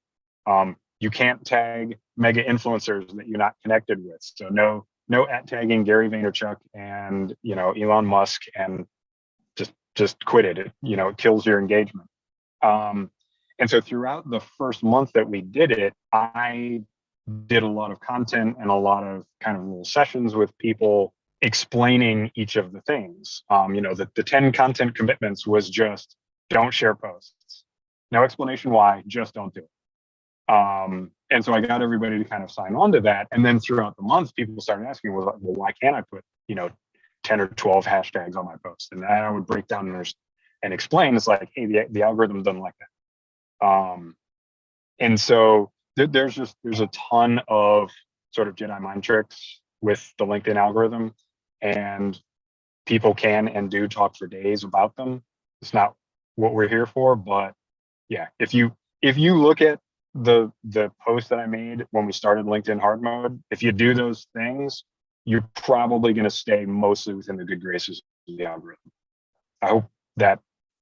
You can't tag mega influencers that you're not connected with. So no @ tagging Gary Vaynerchuk and Elon Musk, and just quit it. It kills your engagement. And so throughout the first month that we did it, I did a lot of content and a lot of kind of little sessions with people explaining each of the things. The 10 content commitments was just don't share posts. No explanation why, just don't do it. And so I got everybody to kind of sign on to that. And then throughout the month, people started asking, well, why can't I put, 10 or 12 hashtags on my post? And I would break down and explain, it's like, hey, the algorithm doesn't like that. And so there's a ton of sort of Jedi mind tricks with the LinkedIn algorithm, and people can and do talk for days about them. It's not what we're here for, but yeah, if you look at the post that I made when we started LinkedIn hard mode, if you do those things, you're probably going to stay mostly within the good graces of the algorithm. I hope that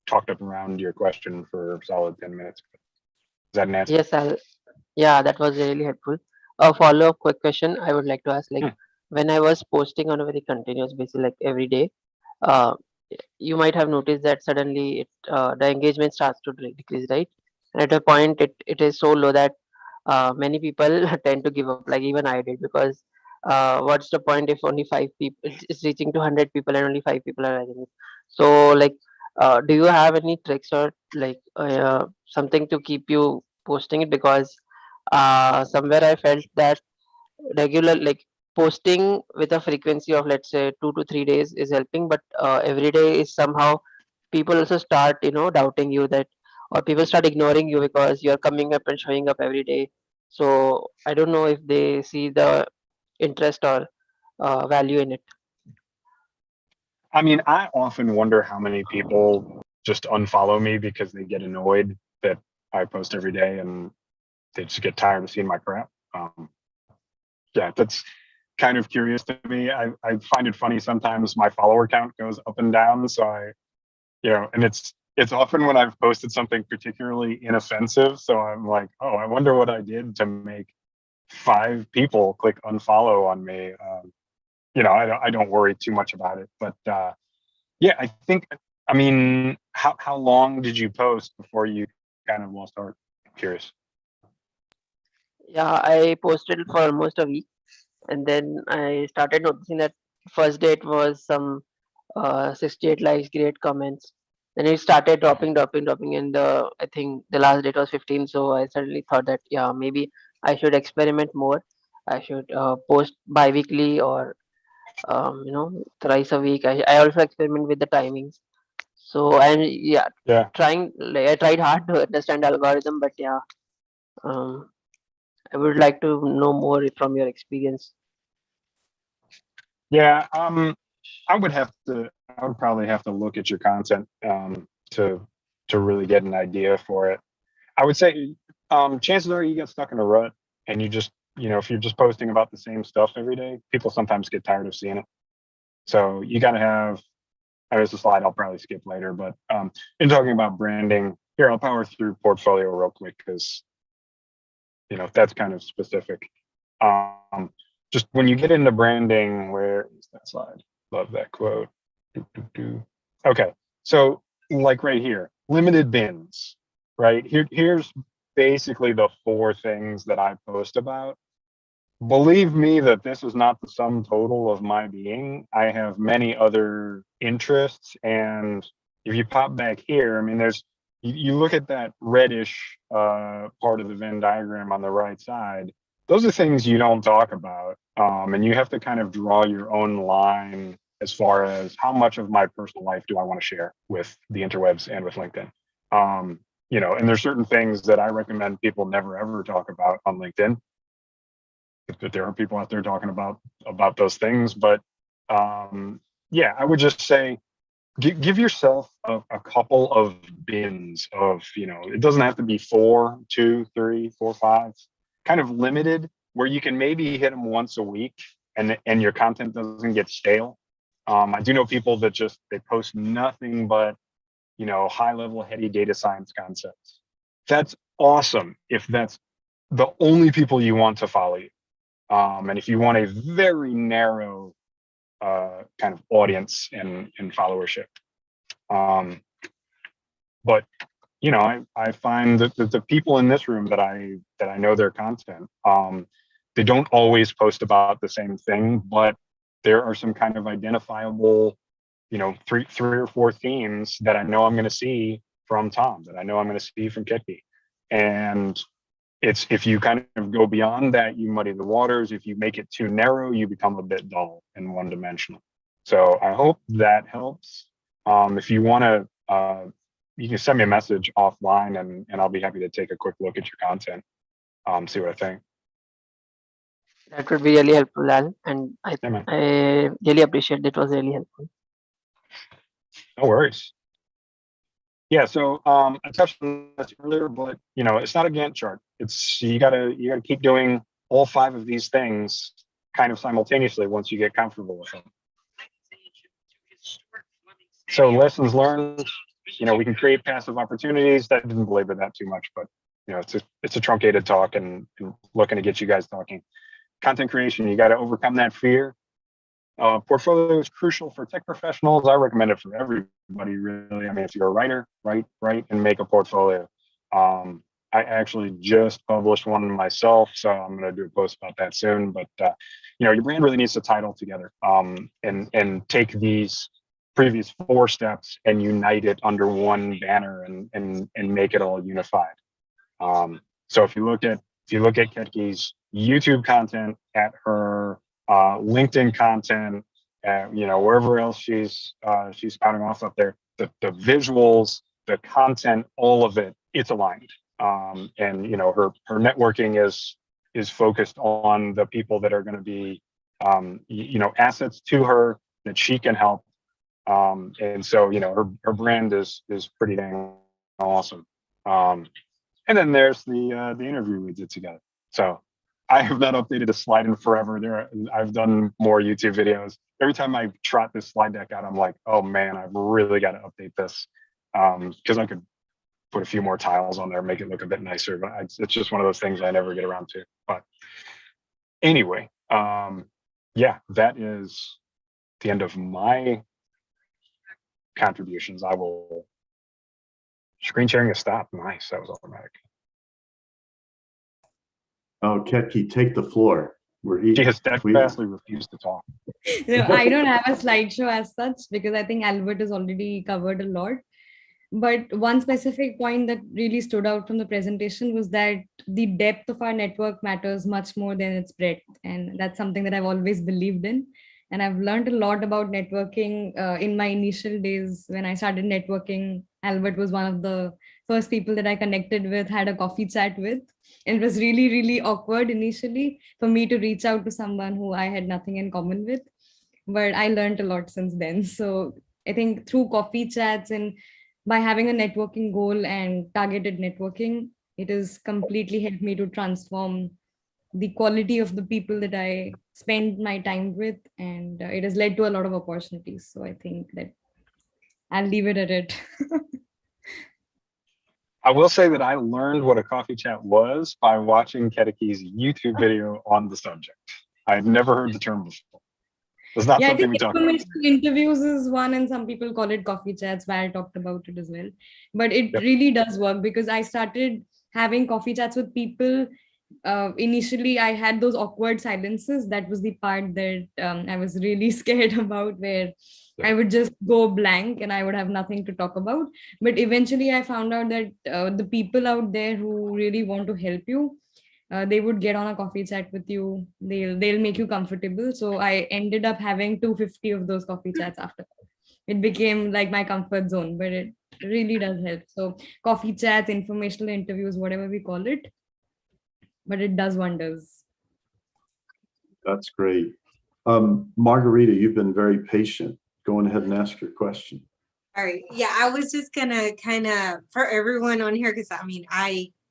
talked up around your question for a solid 10 minutes. Is that an answer? Yes, yeah, that was really helpful. A follow-up quick question I would like to ask, like when I was posting on a very continuous basis, like every day, uh, you might have noticed that suddenly the engagement starts to decrease, right? And at a point, it is so low that many people tend to give up. Like even I did, because what's the point if only 5 people, it's reaching to 100 people and only 5 people are liking it? So like, do you have any tricks or like something to keep you posting it? Because somewhere I felt that regular, like posting with a frequency of let's say 2 to 3 days is helping, but every day is somehow people also start doubting you, that or people start ignoring you because you're coming up and showing up every day. So I don't know if they see the interest or value in it. I mean, I often wonder how many people just unfollow me because they get annoyed that I post every day and they just get tired of seeing my crap. Yeah, that's kind of curious to me. I find it funny sometimes my follower count goes up and down. So and it's often when I've posted something particularly inoffensive. So I'm like, oh, I wonder what I did to make 5 people click unfollow on me. I don't worry too much about it, but yeah, I mean, how long did you post before you kind of lost heart? I'm curious. Yeah, I posted for almost a week, and then I started noticing that first day it was some 68 likes, great comments. Then it started dropping, and I think the last date was 15. So I suddenly thought that yeah, maybe I should experiment more. I should post bi-weekly or thrice a week. I also experiment with the timings. So and yeah, Yeah. I tried hard to understand the algorithm, but yeah, um, I would like to know more from your experience. Yeah, I would probably have to look at your content to really get an idea for it. I would say chances are you get stuck in a rut and you just, if you're just posting about the same stuff every day, people sometimes get tired of seeing it. So you got to have, there's a slide I'll probably skip later, but in talking about branding, here I'll power through portfolio real quick because that's kind of specific. Just when you get into branding, where is that slide? Love that quote. Okay, so like right here, limited bins, right? Here's basically the 4 things that I post about. Believe me that this is not the sum total of my being. I have many other interests, and if you pop back here, I mean, you look at that reddish part of the Venn diagram on the right side. those are things you don't talk about. And you have to kind of draw your own line as far as how much of my personal life do I want to share with the interwebs and with LinkedIn. And there's certain things that I recommend people never ever talk about on LinkedIn. That there are people out there talking about those things, but yeah, I would just say give yourself a couple of bins of, it doesn't have to be 4, 2, 3, 4, 5, kind of limited, where you can maybe hit them once a week and your content doesn't get stale. I do know people that they post nothing but, high level heady data science concepts. That's awesome if that's the only people you want to follow you. And if you want a very narrow kind of audience and followership. But I find that the people in this room that I know their content, they don't always post about the same thing, but there are some kind of identifiable, 3 or 4 themes that I know I'm going to see from Tom, that I know I'm going to see from Ketke. And it's, if you kind of go beyond that, you muddy the waters. If you make it too narrow, you become a bit dull and one-dimensional. So I hope that helps. If you want to, you can send me a message offline and I'll be happy to take a quick look at your content, see what I think. That would be really helpful, Al, and Yeah, man. I really appreciate it. Was really helpful. No worries. Yeah, so I touched on this earlier, but it's not a Gantt chart. It's you gotta keep doing all 5 of these things kind of simultaneously once you get comfortable with them. So lessons learned, we can create passive opportunities. That didn't belabor that too much, but it's a truncated talk and looking to get you guys talking. Content creation, you got to overcome that fear. Portfolio is crucial for tech professionals. I recommend it for everybody, really. I mean, if you're a writer, write and make a portfolio. I actually just published one myself, so I'm going to do a post about that soon. But your brand really needs to tie it all together, and take these previous 4 steps and unite it under one banner and make it all unified. So if you look at Ketke's YouTube content, at her LinkedIn content, wherever else she's spouting off up there, the visuals, the content, all of it, it's aligned. And her networking is focused on the people that are going to be assets to her that she can help. And so her brand is pretty dang awesome. And then there's the interview we did together. So I have not updated the slide in forever. I've done more YouTube videos. Every time I trot this slide deck out, I'm like, oh man, I've really got to update this, because I could put a few more tiles on there, make it look a bit nicer. But it's just one of those things I never get around to. But anyway, yeah, that is the end of my contributions. I will. Screen sharing is stopped. Nice, that was automatic. Oh, Ketke, take the floor. She has steadfastly refused to talk. No, I don't have a slideshow as such because I think Albert has already covered a lot. But one specific point that really stood out from the presentation was that the depth of our network matters much more than its breadth. And that's something that I've always believed in. And I've learned a lot about networking in my initial days. When I started networking, Albert was one of the first people that I connected with, had a coffee chat with. And it was really, really awkward initially for me to reach out to someone who I had nothing in common with. But I learned a lot since then. So I think through coffee chats and by having a networking goal and targeted networking, it has completely helped me to transform the quality of the people that I spend my time with, and it has led to a lot of opportunities. So I think that I'll leave it at it. I will say that I learned what a coffee chat was by watching Ketke's YouTube video on the subject. I've never heard the term before. It's not something we talk about. Informational interviews is one, and some people call it coffee chats, where I talked about it as well. But it really does work because I started having coffee chats with people. Initially, I had those awkward silences. That was the part that I was really scared about, where I would just go blank and I would have nothing to talk about. But eventually I found out that the people out there who really want to help you, They would get on a coffee chat with you. They'll make you comfortable. So I ended up having 250 of those coffee chats after. It became like my comfort zone, but it really does help. So coffee chats, informational interviews, whatever we call it, but it does wonders. That's great. Margarita, you've been very patient. Go on ahead and ask your question. All right. Yeah, I was just gonna kind of for everyone on here, because I mean,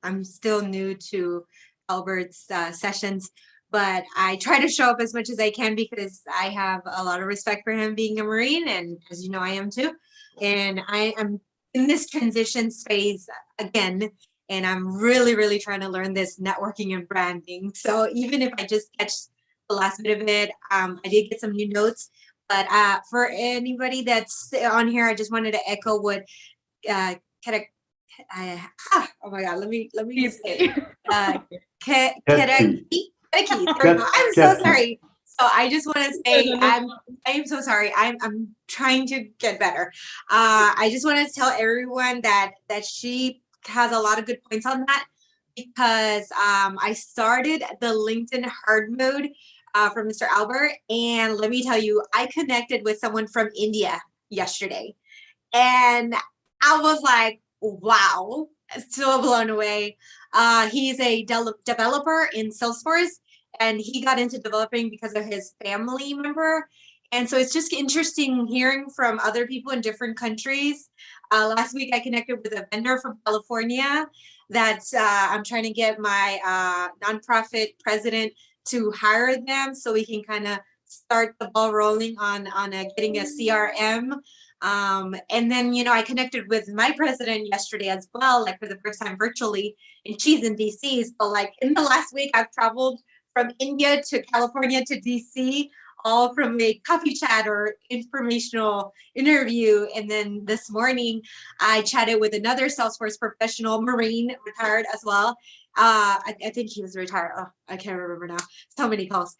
I'm still new to Albert's sessions, but I try to show up as much as I can because I have a lot of respect for him being a Marine, and as you know, I am too. And I am in this transition phase again, and I'm really, really trying to learn this networking and branding. So even if I just catch the last bit of it, I did get some new notes. But for anybody that's on here, I just wanted to echo what oh my God, let me say Kedeki. I'm so sorry. So I just want to say I am so sorry. I'm trying to get better. I just want to tell everyone that she has a lot of good points on that, because I started the LinkedIn hard mode from Mr. Albert. And let me tell you, I connected with someone from India yesterday. And I was like, wow, so blown away. He's a developer in Salesforce, and he got into developing because of his family member. And so it's just interesting hearing from other people in different countries. Last week, I connected with a vendor from California that I'm trying to get my nonprofit president to hire them so we can kind of start the ball rolling on getting a CRM. And then, you know, I connected with my president yesterday as well, like for the first time virtually, and she's in DC. So like in the last week, I've traveled from India to California to DC, all from a coffee chat or informational interview. And then this morning, I chatted with another Salesforce professional, Marine, retired as well. I think he was retired. Oh, I can't remember now. So many calls.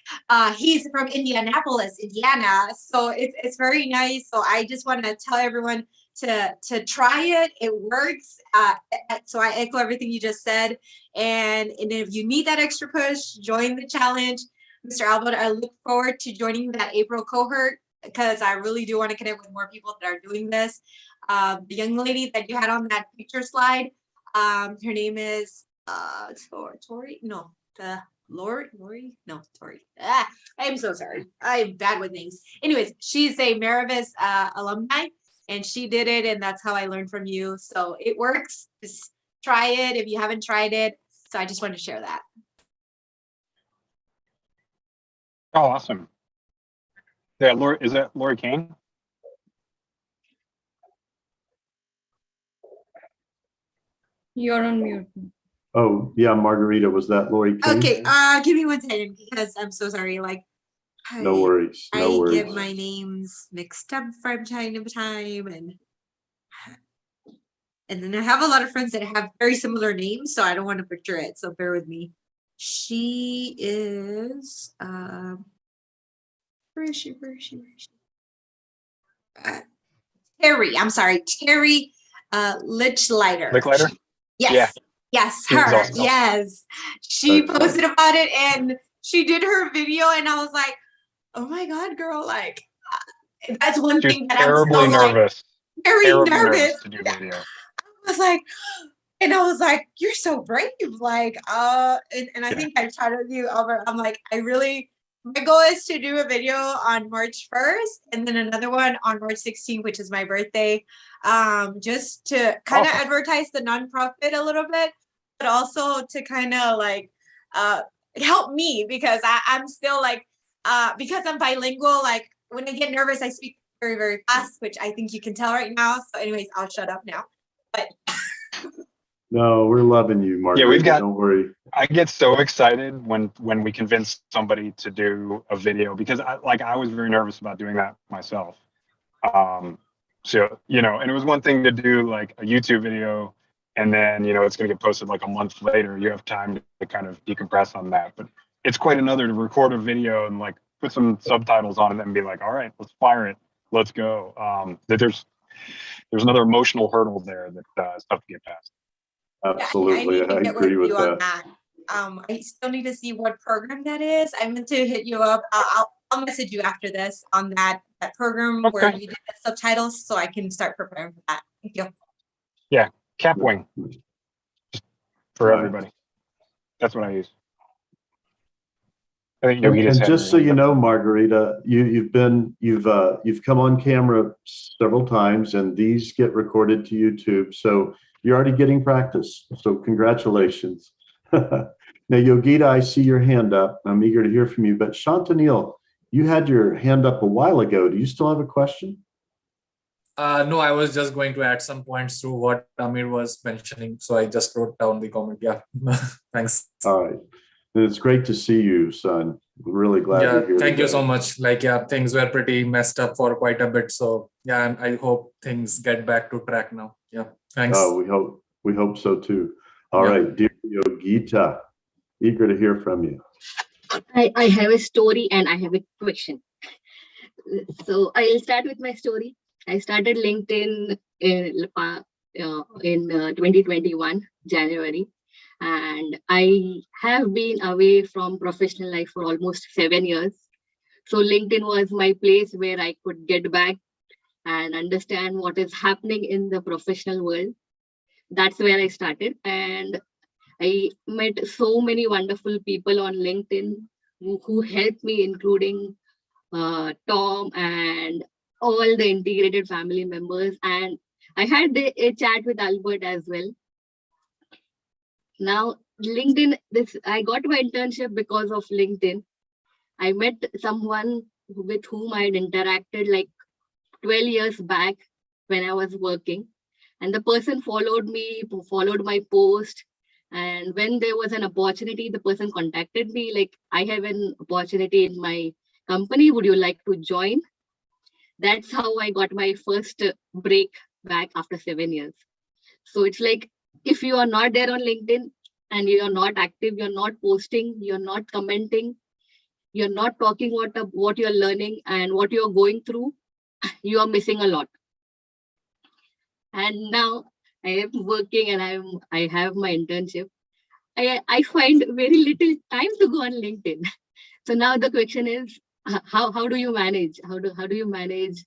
He's from Indianapolis, Indiana. So it's very nice. So I just want to tell everyone to try it. It works. So I echo everything you just said. And if you need that extra push, join the challenge. Mr. Albert, I look forward to joining that April cohort because I really do want to connect with more people that are doing this. The young lady that you had on that picture slide, her name is Tori. No, Lori. No, Tori. I'm so sorry. I'm bad with names. Anyways, she's a Maravis alumni, and she did it, and that's how I learned from you. So it works. Just try it if you haven't tried it. So I just wanted to share that. Oh, awesome. Yeah, Lori, is that Lori Kane? You're on mute. Oh, yeah, Margarita, was that Lori King? Okay, give me 1 second because I'm so sorry. Like, No worries, no I worries. get my names mixed up from time to time, and then I have a lot of friends that have very similar names, so I don't want to butcher it. So bear with me. She is where is she? Terry. I'm sorry, Terry Lichlighter. Licklider? Yes. Yeah. Yes, She was her. awesome. Yes. She That's posted about it and she did her video and I was like, oh my God, girl, like that's one She was thing that terribly I'm so like nervous. very Terribly nervous. to do video. I was like, and I was like, you're so brave. Like, and I Yeah. think I chatted with you, Albert. I'm like, my goal is to do a video on March 1st and then another one on March 16th, which is my birthday. Just to kind of Awesome. advertise the nonprofit a little bit, but also to kind of like help me because I'm still like, because I'm bilingual, like when I get nervous, I speak very, very fast, which I think you can tell right now. So anyways, I'll shut up now. But No, we're loving you, Margarita, got- don't worry. I get so excited when we convince somebody to do a video because I was very nervous about doing that myself. So, you know, and it was one thing to do like a YouTube video and then, you know, it's going to get posted like a month later. You have time to kind of decompress on that. But it's quite another to record a video and like put some subtitles on it and be like, all right, let's fire it. Let's go. There's another emotional hurdle there that is tough to get past. Absolutely, yeah, I I agree with you on that. I still need to see what program that is. I meant to hit you up. I'll message you after this on that program where Okay. you did the subtitles so I can start preparing for that. Thank you. Capwing for Right. everybody. That's what I use. I think And Yogita's had just her so hand you up. know, Margarita, you've come on camera several times, and these get recorded to YouTube. So you're already getting practice. So congratulations. Now, Yogita, I see your hand up. I'm eager to hear from you. But Shantanil, you had your hand up a while ago. Do you still have a question? No, I was just going to add some points to what Amir was mentioning. So I just wrote down the comment. Yeah, thanks. All right. It's great to see you, son. Really glad you're here. Thank you today. so much. Like, yeah, things were pretty messed up for quite a bit. So yeah, and I hope things get back to track now. Yeah, thanks. We hope so too. All Yeah. right, dear Yogita, eager to hear from you. I have a story and I have a question. So I'll start with my story. I started LinkedIn in 2021, January. And I have been away from professional life for almost 7 years. So LinkedIn was my place where I could get back and understand what is happening in the professional world. That's where I started. And I met so many wonderful people on LinkedIn who helped me, including Tom and all the integrated family members. And I had a chat with Albert as well. Now, LinkedIn, I got my internship because of LinkedIn. I met someone with whom I had interacted like 12 years back when I was working. And the person followed me, followed my post. And when there was an opportunity, the person contacted me like, I have an opportunity in my company. Would you like to join? That's how I got my first break back after 7 years. So it's like, if you are not there on LinkedIn and you are not active, you're not posting, you're not commenting, you're not talking what you're learning and what you're going through, you are missing a lot. And now I am working and I have my internship. I find very little time to go on LinkedIn. So now the question is, how do you manage? How do you manage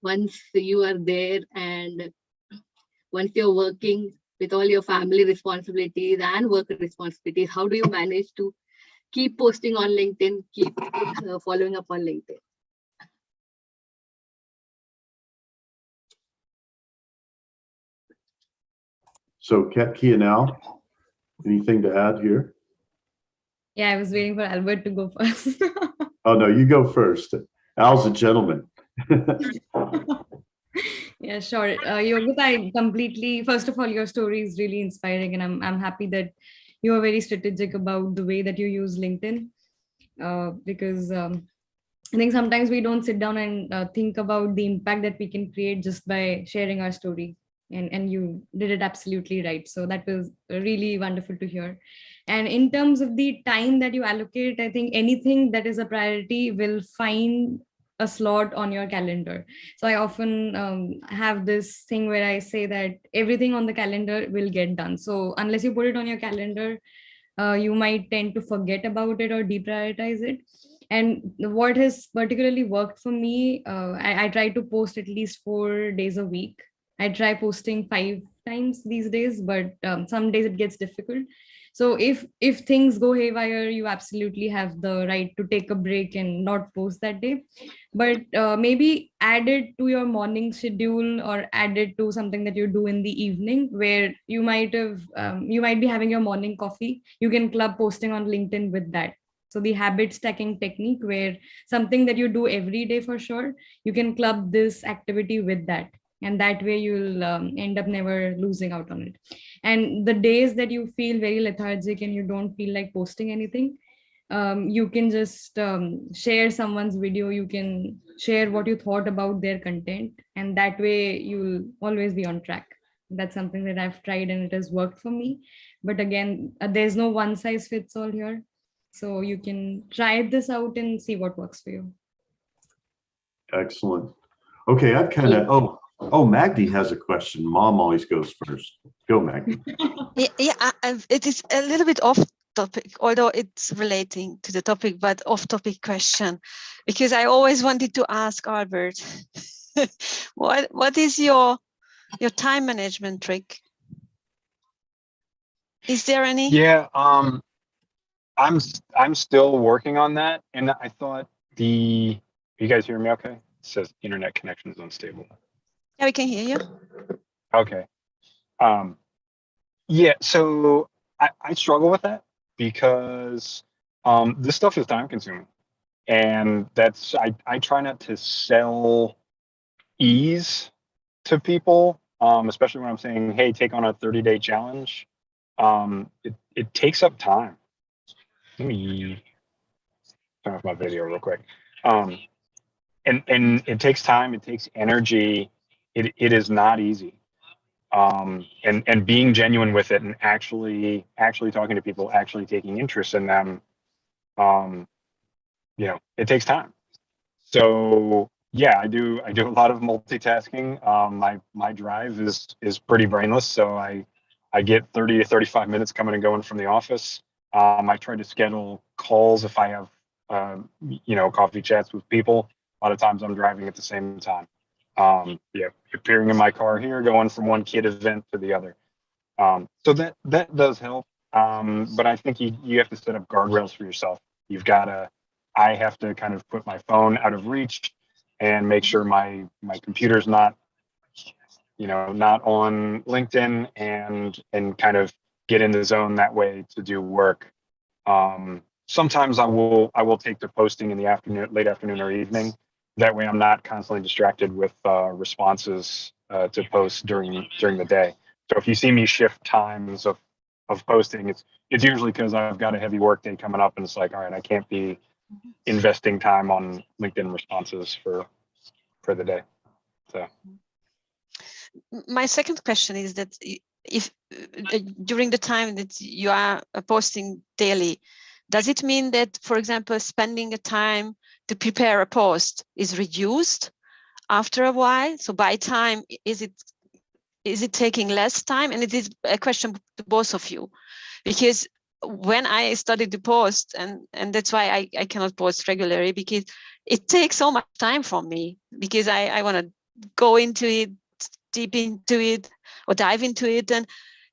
once you are there and once you're working with all your family responsibilities and work responsibilities? How do you manage to keep posting on LinkedIn, keep following up on LinkedIn? So Kia now, anything to add here? Yeah, I was waiting for Albert to go first. Oh, no, you go first. Al's a gentleman. Yeah, sure. Yogita, I completely, first of all, your story is really inspiring, and I'm happy that you are very strategic about the way that you use LinkedIn. Because I think sometimes we don't sit down and think about the impact that we can create just by sharing our story. And you did it absolutely right. So that was really wonderful to hear. And in terms of the time that you allocate, I think anything that is a priority will find a slot on your calendar. So I often have this thing where I say that everything on the calendar will get done. So unless you put it on your calendar, you might tend to forget about it or deprioritize it. And what has particularly worked for me, I try to post at least 4 days a week. I try posting 5 times these days, but some days it gets difficult. So if things go haywire, you absolutely have the right to take a break and not post that day. But maybe add it to your morning schedule or add it to something that you do in the evening, where you might be having your morning coffee. You can club posting on LinkedIn with that. So the habit stacking technique, where something that you do every day for sure, you can club this activity with that. And that way you'll end up never losing out on it. And the days that you feel very lethargic and you don't feel like posting anything, you can just share someone's video. You can share what you thought about their content, and that way you'll always be on track. That's something that I've tried and it has worked for me. But again, there's no one size fits all here. So you can try this out and see what works for you. Excellent. Okay, I've kind of, Magdi has a question. Mom always goes first. Go, Magdi. Yeah, it is a little bit off topic, although it's relating to the topic, but off-topic question, because I always wanted to ask Albert, what is your time management trick? Is there any? Yeah, I'm still working on that, and I thought you guys hear me okay? It says internet connection is unstable. Yeah, we can hear you. Okay. Yeah, so I struggle with that because this stuff is time consuming. And that's I try not to sell ease to people, especially when I'm saying, hey, take on a 30-day challenge. It takes up time. Let me turn off my video real quick. And it takes time, it takes energy. It is not easy. And being genuine with it and actually talking to people, actually taking interest in them, it takes time. So yeah, I do a lot of multitasking. My drive is pretty brainless, so I get 30 to 35 minutes coming and going from the office. I try to schedule calls if I have coffee chats with people. A lot of times I'm driving at the same time. Appearing in my car here, going from one kid event to the other. So that does help. But I think you have to set up guardrails for yourself. I have to kind of put my phone out of reach and make sure my computer's not on LinkedIn and kind of get in the zone that way to do work. Sometimes I will take to posting in the afternoon, late afternoon or evening. That way I'm not constantly distracted with responses to post during the day. So if you see me shift times of posting, it's usually because I've got a heavy work day coming up and it's like, all right, I can't be investing time on LinkedIn responses for the day. So my second question is that if during the time that you are posting daily, does it mean that, for example, spending a time to prepare a post is reduced after a while? So by time, is it taking less time? And it is a question to both of you, because when I started to post, and that's why I cannot post regularly, because it takes so much time from me, because I want to go into it, deep into it, or dive into it,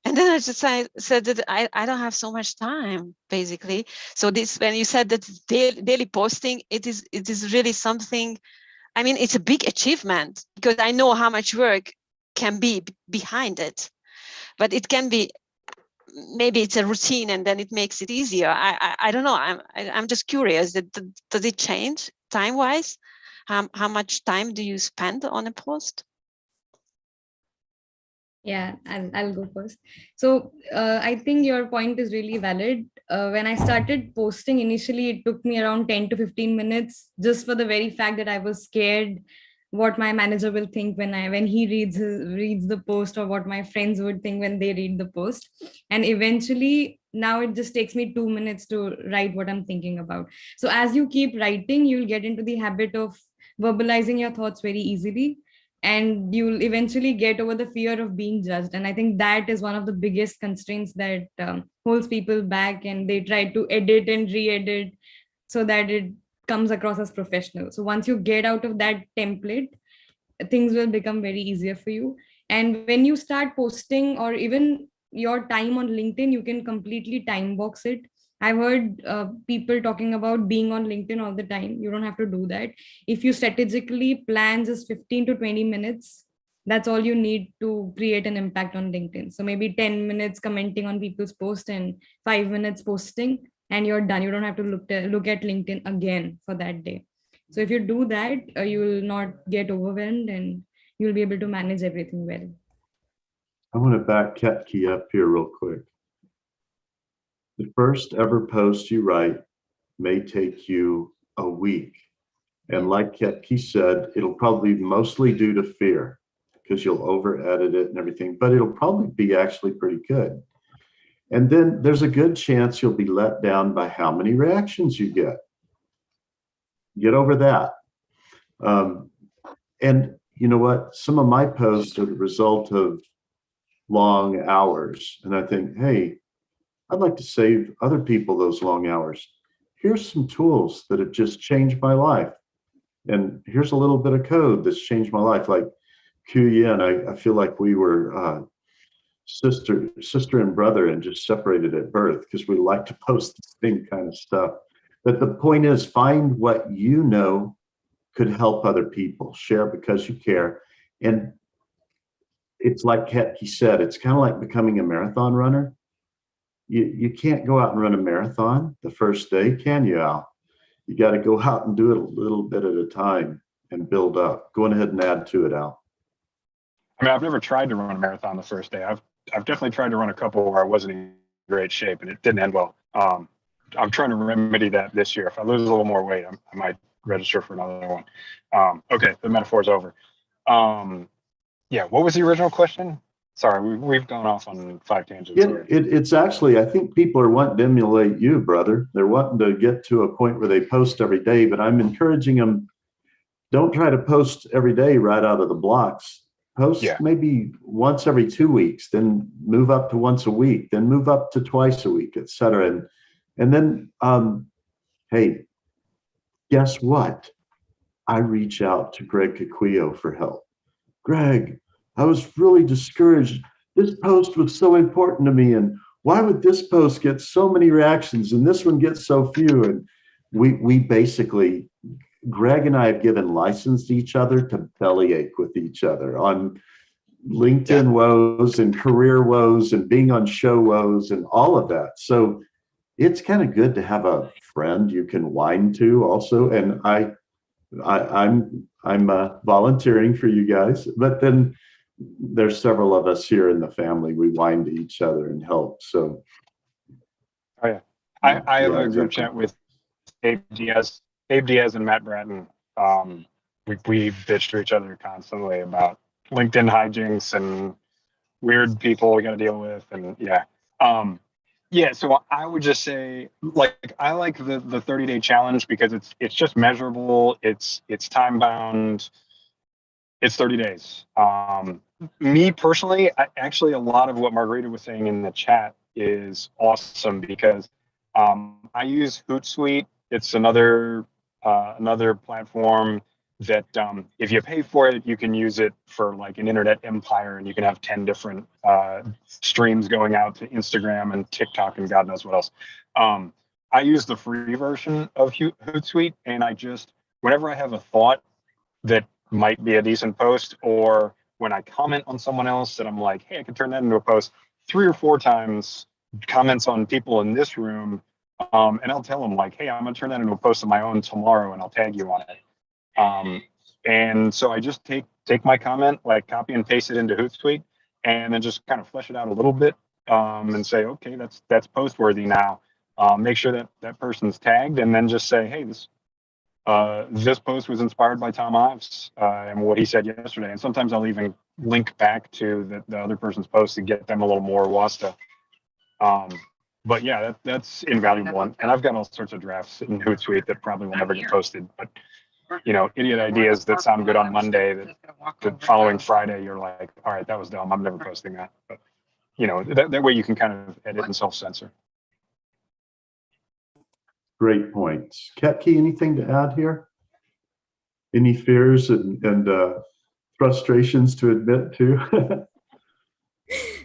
and then I just said that I don't have so much time, basically. So this, when you said that daily posting, it is really something. I mean, it's a big achievement because I know how much work can be behind it, but it can be, maybe it's a routine and then it makes it easier. I don't know. I'm just curious. Does it change time-wise? How much time do you spend on a post? Yeah, I'll go first. So I think your point is really valid. When I started posting initially, it took me around 10 to 15 minutes, just for the very fact that I was scared what my manager will think when he reads the post, or what my friends would think when they read the post. And eventually now it just takes me 2 minutes to write what I'm thinking about. So as you keep writing, you'll get into the habit of verbalizing your thoughts very easily, and you'll eventually get over the fear of being judged. And I think that is one of the biggest constraints that holds people back, and they try to edit and re-edit so that it comes across as professional. So once you get out of that template, things will become very easier for you. And when you start posting, or even your time on LinkedIn, you can completely time box it. I've heard people talking about being on LinkedIn all the time. You don't have to do that. If you strategically plan just 15 to 20 minutes, that's all you need to create an impact on LinkedIn. So maybe 10 minutes commenting on people's posts and 5 minutes posting, and you're done. You don't have to look at LinkedIn again for that day. So if you do that, you will not get overwhelmed, and you'll be able to manage everything well. I want to back Ketki up here real quick. The first ever post you write may take you a week. And like Ketki said, it'll probably be mostly due to fear, because you'll over edit it and everything, but it'll probably be actually pretty good. And then there's a good chance you'll be let down by how many reactions you get. Get over that. And you know what? Some of my posts are the result of long hours. And I think, hey, I'd like to save other people those long hours. Here's some tools that have just changed my life. And here's a little bit of code that's changed my life. Like Kuyen, I feel like we were sister and brother and just separated at birth because we like to post the same kind of stuff. But the point is, find what you know could help other people. Share because you care. And it's like he said, it's kind of like becoming a marathon runner. You can't go out and run a marathon the first day, can you, Al? You got to go out and do it a little bit at a time and build up. Go ahead and add to it, Al. I mean, I've never tried to run a marathon the first day. I've definitely tried to run a couple where I wasn't in great shape and it didn't end well. I'm trying to remedy that this year. If I lose a little more weight, I might register for another one. Okay, the metaphor's over. Yeah, what was the original question? Sorry, we've gone off on 5 tangents here. It's actually, I think people are wanting to emulate you, brother. They're wanting to get to a point where they post every day, but I'm encouraging them, don't try to post every day right out of the blocks. Post maybe once every 2 weeks, then move up to once a week, then move up to twice a week, et cetera. And then, hey, guess what? I reach out to Greg Kikuyo for help. Greg, I was really discouraged. This post was so important to me. And why would this post get so many reactions and this one gets so few? And we basically, Greg and I have given license to each other to bellyache with each other on LinkedIn woes and career woes and being on show woes and all of that. So it's kind of good to have a friend you can whine to also. And I'm volunteering for you guys, but then there's several of us here in the family. We whine to each other and help. So, oh yeah, I have a group chat with Abe Diaz and Matt Bratton. We bitch to each other constantly about LinkedIn hijinks and weird people we got to deal with, and yeah. So I would just say, like, I like the 30-day challenge because it's just measurable. It's time bound. It's 30 days. Me personally, actually, a lot of what Margarita was saying in the chat is awesome because I use Hootsuite. It's another platform that if you pay for it, you can use it for like an internet empire, and you can have 10 different streams going out to Instagram and TikTok and God knows what else. I use the free version of Hootsuite, and I just, whenever I have a thought that might be a decent post, or when I comment on someone else that I'm like, hey, I could turn that into a post, 3 or 4 times comments on people in this room, and I'll tell them like, hey, I'm gonna turn that into a post of my own tomorrow, and I'll tag you on it. And so I just take my comment, like copy and paste it into Hootsuite, and then just kind of flesh it out a little bit, and say, okay, that's post worthy now. Make sure that person's tagged, and then just say, hey, this post was inspired by Tom Ives and what he said yesterday. And sometimes I'll even link back to the other person's post to get them a little more wasta. But yeah, that's invaluable. And I've got all sorts of drafts in Hootsuite that probably will never get posted. But idiot ideas that sound good on Monday, that the following Friday you're like, all right, that was dumb, I'm never posting that. But that way you can kind of edit and self-censor. great points. Ketke, anything to add here? Any fears and frustrations to admit to?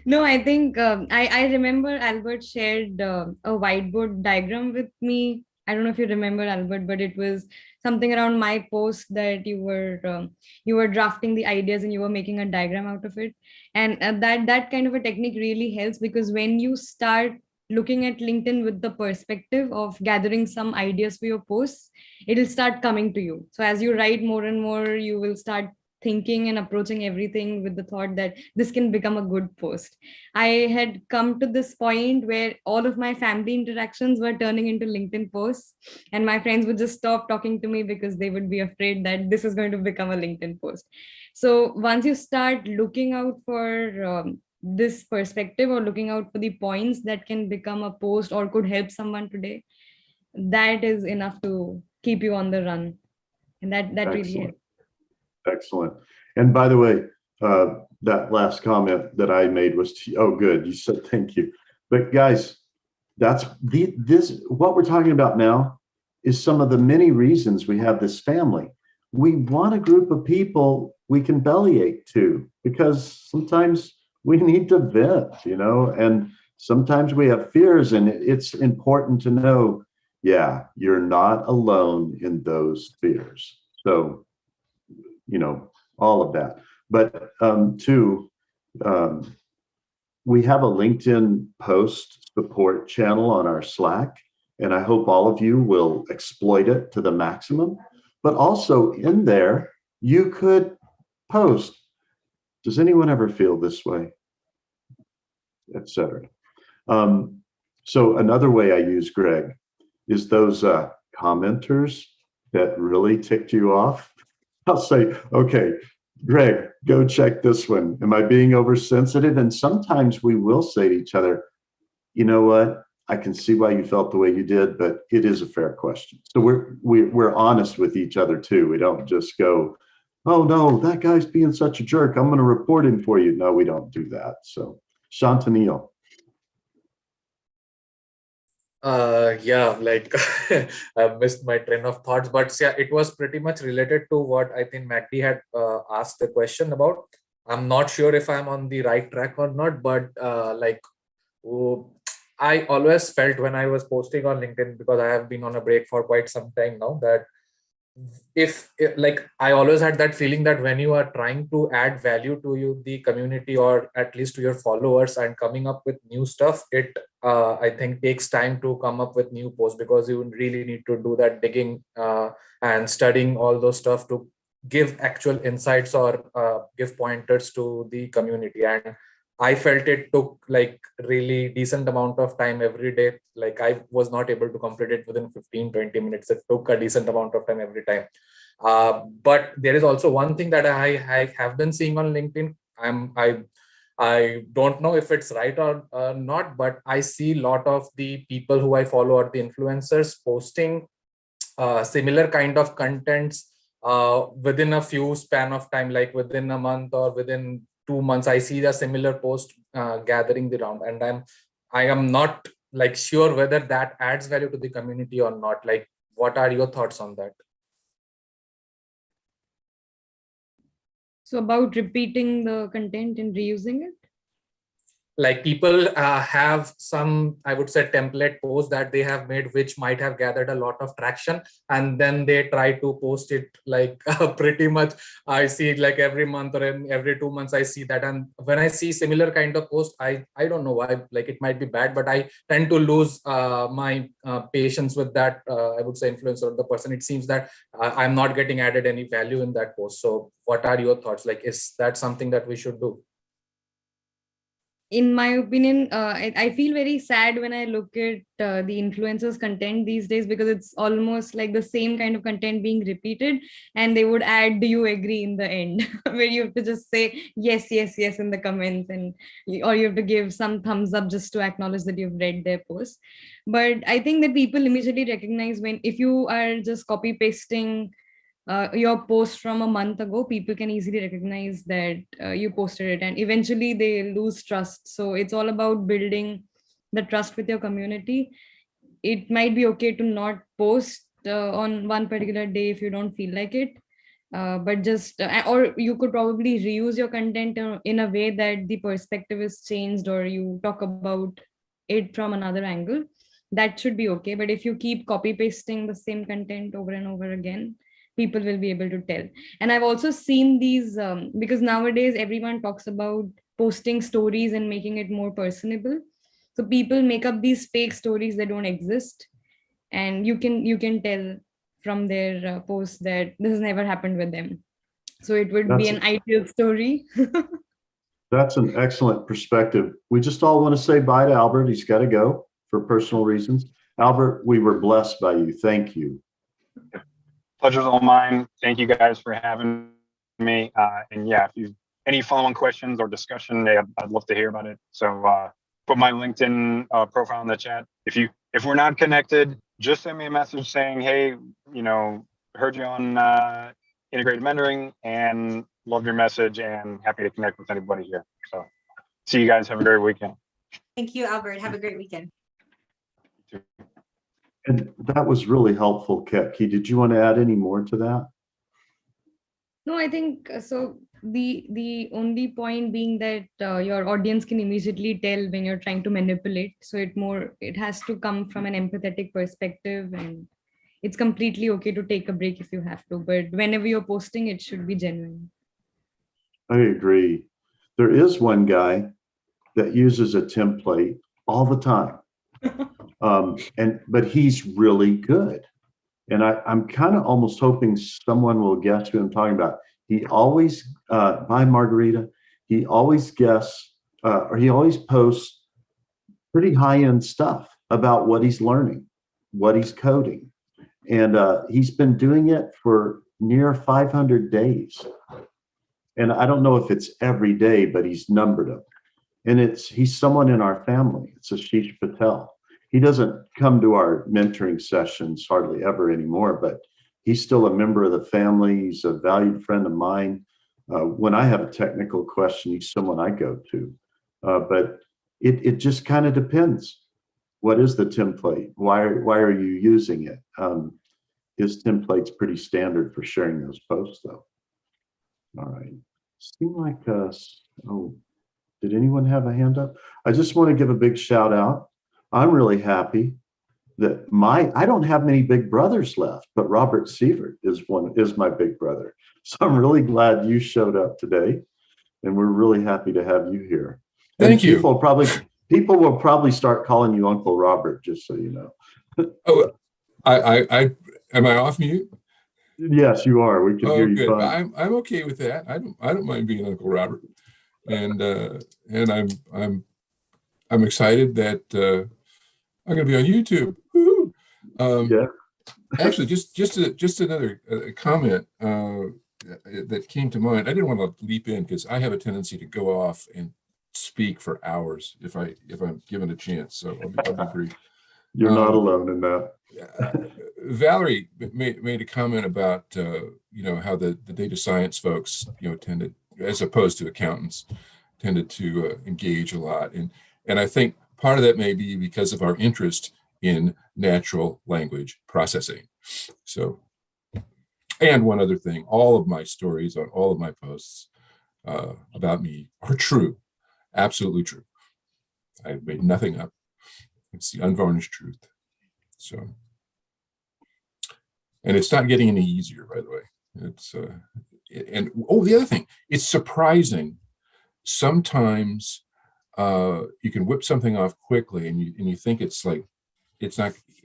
No, I think I remember Albert shared a whiteboard diagram with me. I don't know if you remember, Albert, but it was something around my post that you were drafting the ideas and you were making a diagram out of it. And that kind of a technique really helps, because when you start looking at LinkedIn with the perspective of gathering some ideas for your posts, it'll start coming to you. So as you write more and more, you will start thinking and approaching everything with the thought that this can become a good post. I had come to this point where all of my family interactions were turning into LinkedIn posts, and my friends would just stop talking to me because they would be afraid that this is going to become a LinkedIn post. So once you start looking out for this perspective, or looking out for the points that can become a post or could help someone today, that is enough to keep you on the run. And that really helps. Excellent. And by the way, that last comment that I made was, oh, good. You said thank you. But guys, what we're talking about now is some of the many reasons we have this family. We want a group of people we can bellyache to, because sometimes we need to vent, and sometimes we have fears, and it's important to know, yeah, you're not alone in those fears. So, all of that. But we have a LinkedIn post support channel on our Slack, and I hope all of you will exploit it to the maximum. But also in there, you could post, does anyone ever feel this way, etc. So another way I use, Greg, is those commenters that really ticked you off. I'll say, okay, Greg, go check this one. Am I being oversensitive? And sometimes we will say to each other, you know what? I can see why you felt the way you did, but it is a fair question. So we're honest with each other too. We don't just go, oh no, that guy's being such a jerk, I'm going to report him for you. No, we don't do that. So Chantanil. Yeah, like I missed my train of thoughts, but yeah, it was pretty much related to what I think Magdi had asked the question about. I'm not sure if I'm on the right track or not, but I always felt when I was posting on LinkedIn, because I have been on a break for quite some time now, that if I always had that feeling that when you are trying to add value to the community, or at least to your followers, and coming up with new stuff, it I think takes time to come up with new posts, because you really need to do that digging and studying all those stuff to give actual insights or give pointers to the community. And I felt it took really decent amount of time every day. I was not able to complete it within 15-20 minutes. It took a decent amount of time every time. But there is also one thing that I have been seeing on LinkedIn. I don't know if it's right or not, but I see a lot of the people who I follow, or the influencers, posting similar kind of contents within a few span of time, like within a month or within 2 months. I see the similar post gathering the round, and I am not sure whether that adds value to the community or not. What are your thoughts on that? So about repeating the content and reusing it? People have some, I would say, template posts that they have made, which might have gathered a lot of traction, and then they try to post it pretty much. I see every month or every 2 months I see that. And when I see similar kind of post, I don't know why, it might be bad, but I tend to lose my patience with that, I would say, influencer or the person. It seems that I'm not getting added any value in that post. So what are your thoughts? Is that something that we should do? In my opinion, I feel very sad when I look at the influencers' content these days, because it's almost like the same kind of content being repeated, and they would add, "Do you agree?" in the end, where you have to just say yes, yes, yes in the comments, or you have to give some thumbs up just to acknowledge that you've read their post. But I think that people immediately recognize if you are just copy pasting your post from a month ago, people can easily recognize that you posted it, and eventually they lose trust. So it's all about building the trust with your community. It might be okay to not post on one particular day if you don't feel like it, but just or you could probably reuse your content in a way that the perspective is changed, or you talk about it from another angle. That should be okay. But if you keep copy pasting the same content over and over again, people will be able to tell. And I've also seen these because nowadays everyone talks about posting stories and making it more personable. So people make up these fake stories that don't exist, and you can tell from their posts that this has never happened with them. So it would be an ideal story. That's an excellent perspective. We just all want to say bye to Albert. He's got to go for personal reasons. Albert, we were blessed by you. Thank you. Pleasure's all mine. Thank you guys for having me. And yeah, if you any follow-on questions or discussion, I'd love to hear about it. So put my LinkedIn profile in the chat. If we're not connected, just send me a message saying, hey, heard you on Integrated Mentoring and love your message, and happy to connect with anybody here. So see you guys. Have a great weekend. Thank you, Albert. Have a great weekend. too. And that was really helpful, Ketke. Did you want to add any more to that? No, I think so. The only point being that your audience can immediately tell when you're trying to manipulate. So it has to come from an empathetic perspective, and it's completely okay to take a break if you have to. But whenever you're posting, it should be genuine. I agree. There is one guy that uses a template all the time. But he's really good. And I'm kind of almost hoping someone will guess who I'm talking about. He always, by Margarita, he always or he always posts pretty high-end stuff about what he's learning, what he's coding. And he's been doing it for near 500 days. And I don't know if it's every day, but he's numbered them. And he's someone in our family. It's Ashish Patel. He doesn't come to our mentoring sessions hardly ever anymore, but he's still a member of the family. He's a valued friend of mine. When I have a technical question, he's someone I go to. But it just kind of depends. What is the template? Why are you using it? His template's pretty standard for sharing those posts, though. All right. Seem like did anyone have a hand up? I just want to give a big shout out. I'm really happy that I don't have many big brothers left, but Robert Sievert is my big brother. So I'm really glad you showed up today, and we're really happy to have you here. Thank you. People will probably start calling you Uncle Robert, just so you know. Oh, I am I off mute? Yes, you are. We can hear you good. fine. I'm okay with that. I don't mind being Uncle Robert, and I'm excited that I'm going to be on YouTube. Yeah. Actually, just another comment that came to mind. I didn't want to leap in because I have a tendency to go off and speak for hours if I'm given a chance. So I'll be brief. You're not alone in that. Valerie made a comment about how the data science folks tended, as opposed to accountants, tended to engage a lot, and I think part of that may be because of our interest in natural language processing. So, and one other thing, all of my stories on all of my posts about me are true, absolutely true. I've made nothing up. It's the unvarnished truth. So, and it's not getting any easier, by the way. It's the other thing, it's surprising. Sometimes you can whip something off quickly, and you think it's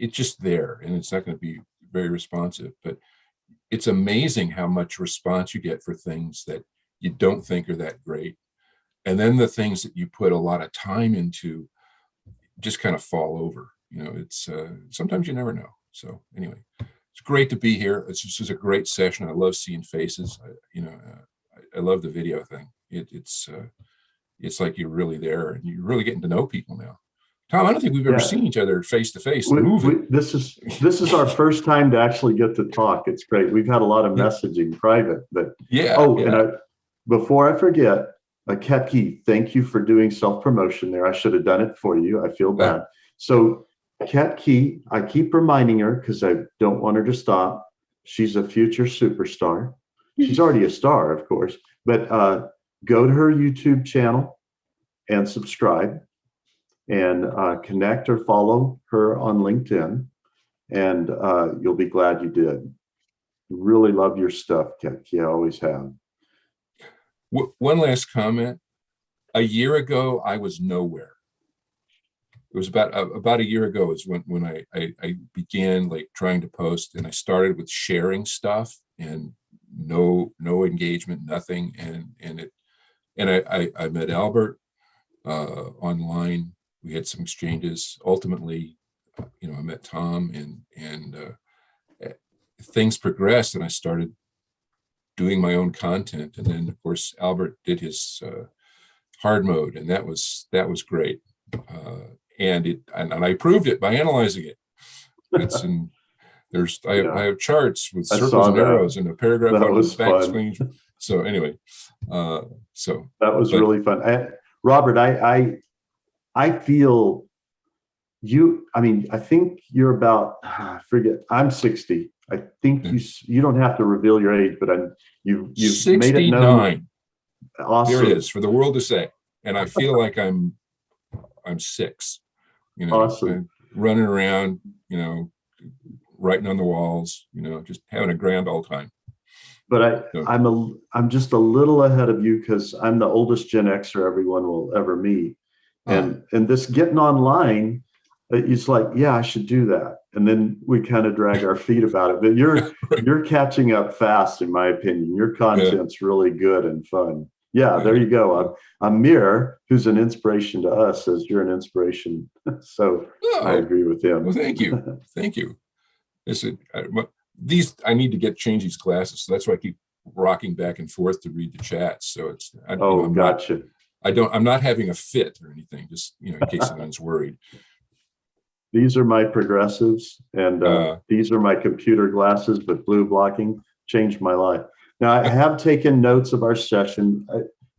just there, and it's not going to be very responsive. But it's amazing how much response you get for things that you don't think are that great, and then the things that you put a lot of time into just kind of fall over. It's sometimes you never know. So anyway, it's great to be here. This is a great session. I love seeing faces. I love the video thing. It's like you're really there, and you're really getting to know people now. Tom, I don't think we've ever seen each other face to face. This is our first time to actually get to talk. It's great. We've had a lot of messaging private, but and before I forget, Ketke, thank you for doing self-promotion there. I should have done it for you. I feel bad. So Ketke, I keep reminding her because I don't want her to stop. She's a future superstar. She's already a star, of course, but go to her YouTube channel and subscribe, and connect or follow her on LinkedIn, and you'll be glad you did. Really love your stuff, Ketke. I always have. One last comment. A year ago, I was nowhere. It was about a year ago is when I began trying to post, and I started with sharing stuff and no engagement, nothing, and I met Albert online. We had some exchanges. Ultimately, I met Tom, and things progressed, and I started doing my own content. And then, of course, Albert did his hard mode, and that was great. And I proved it by analyzing it. It's I have charts with circles and arrows and a paragraph on the back screen. So anyway, so that was really fun. Robert, I feel I mean, I think you're about, I forget, I'm 60. I think you don't have to reveal your age, but you've made it known. 69. Awesome. Here it is for the world to say. And I feel like I'm 6, you know, Awesome. running around, you know, writing on the walls, you know, just having a grand old time. But I'm just a little ahead of you because I'm the oldest Gen Xer everyone will ever meet. And this getting online, it's like, yeah, I should do that. And then we kind of drag our feet about it. But you're catching up fast, in my opinion. Your content's really good and fun. Yeah, there you go. Amir, who's an inspiration to us, says you're an inspiration. So I agree with him. Well, thank you. Thank you. I need to change these glasses. So that's why I keep rocking back and forth to read the chats. So it's, gotcha. I'm not having a fit or anything, just, you know, in case anyone's worried. These are my progressives, and these are my computer glasses, but blue blocking changed my life. Now, I have taken notes of our session.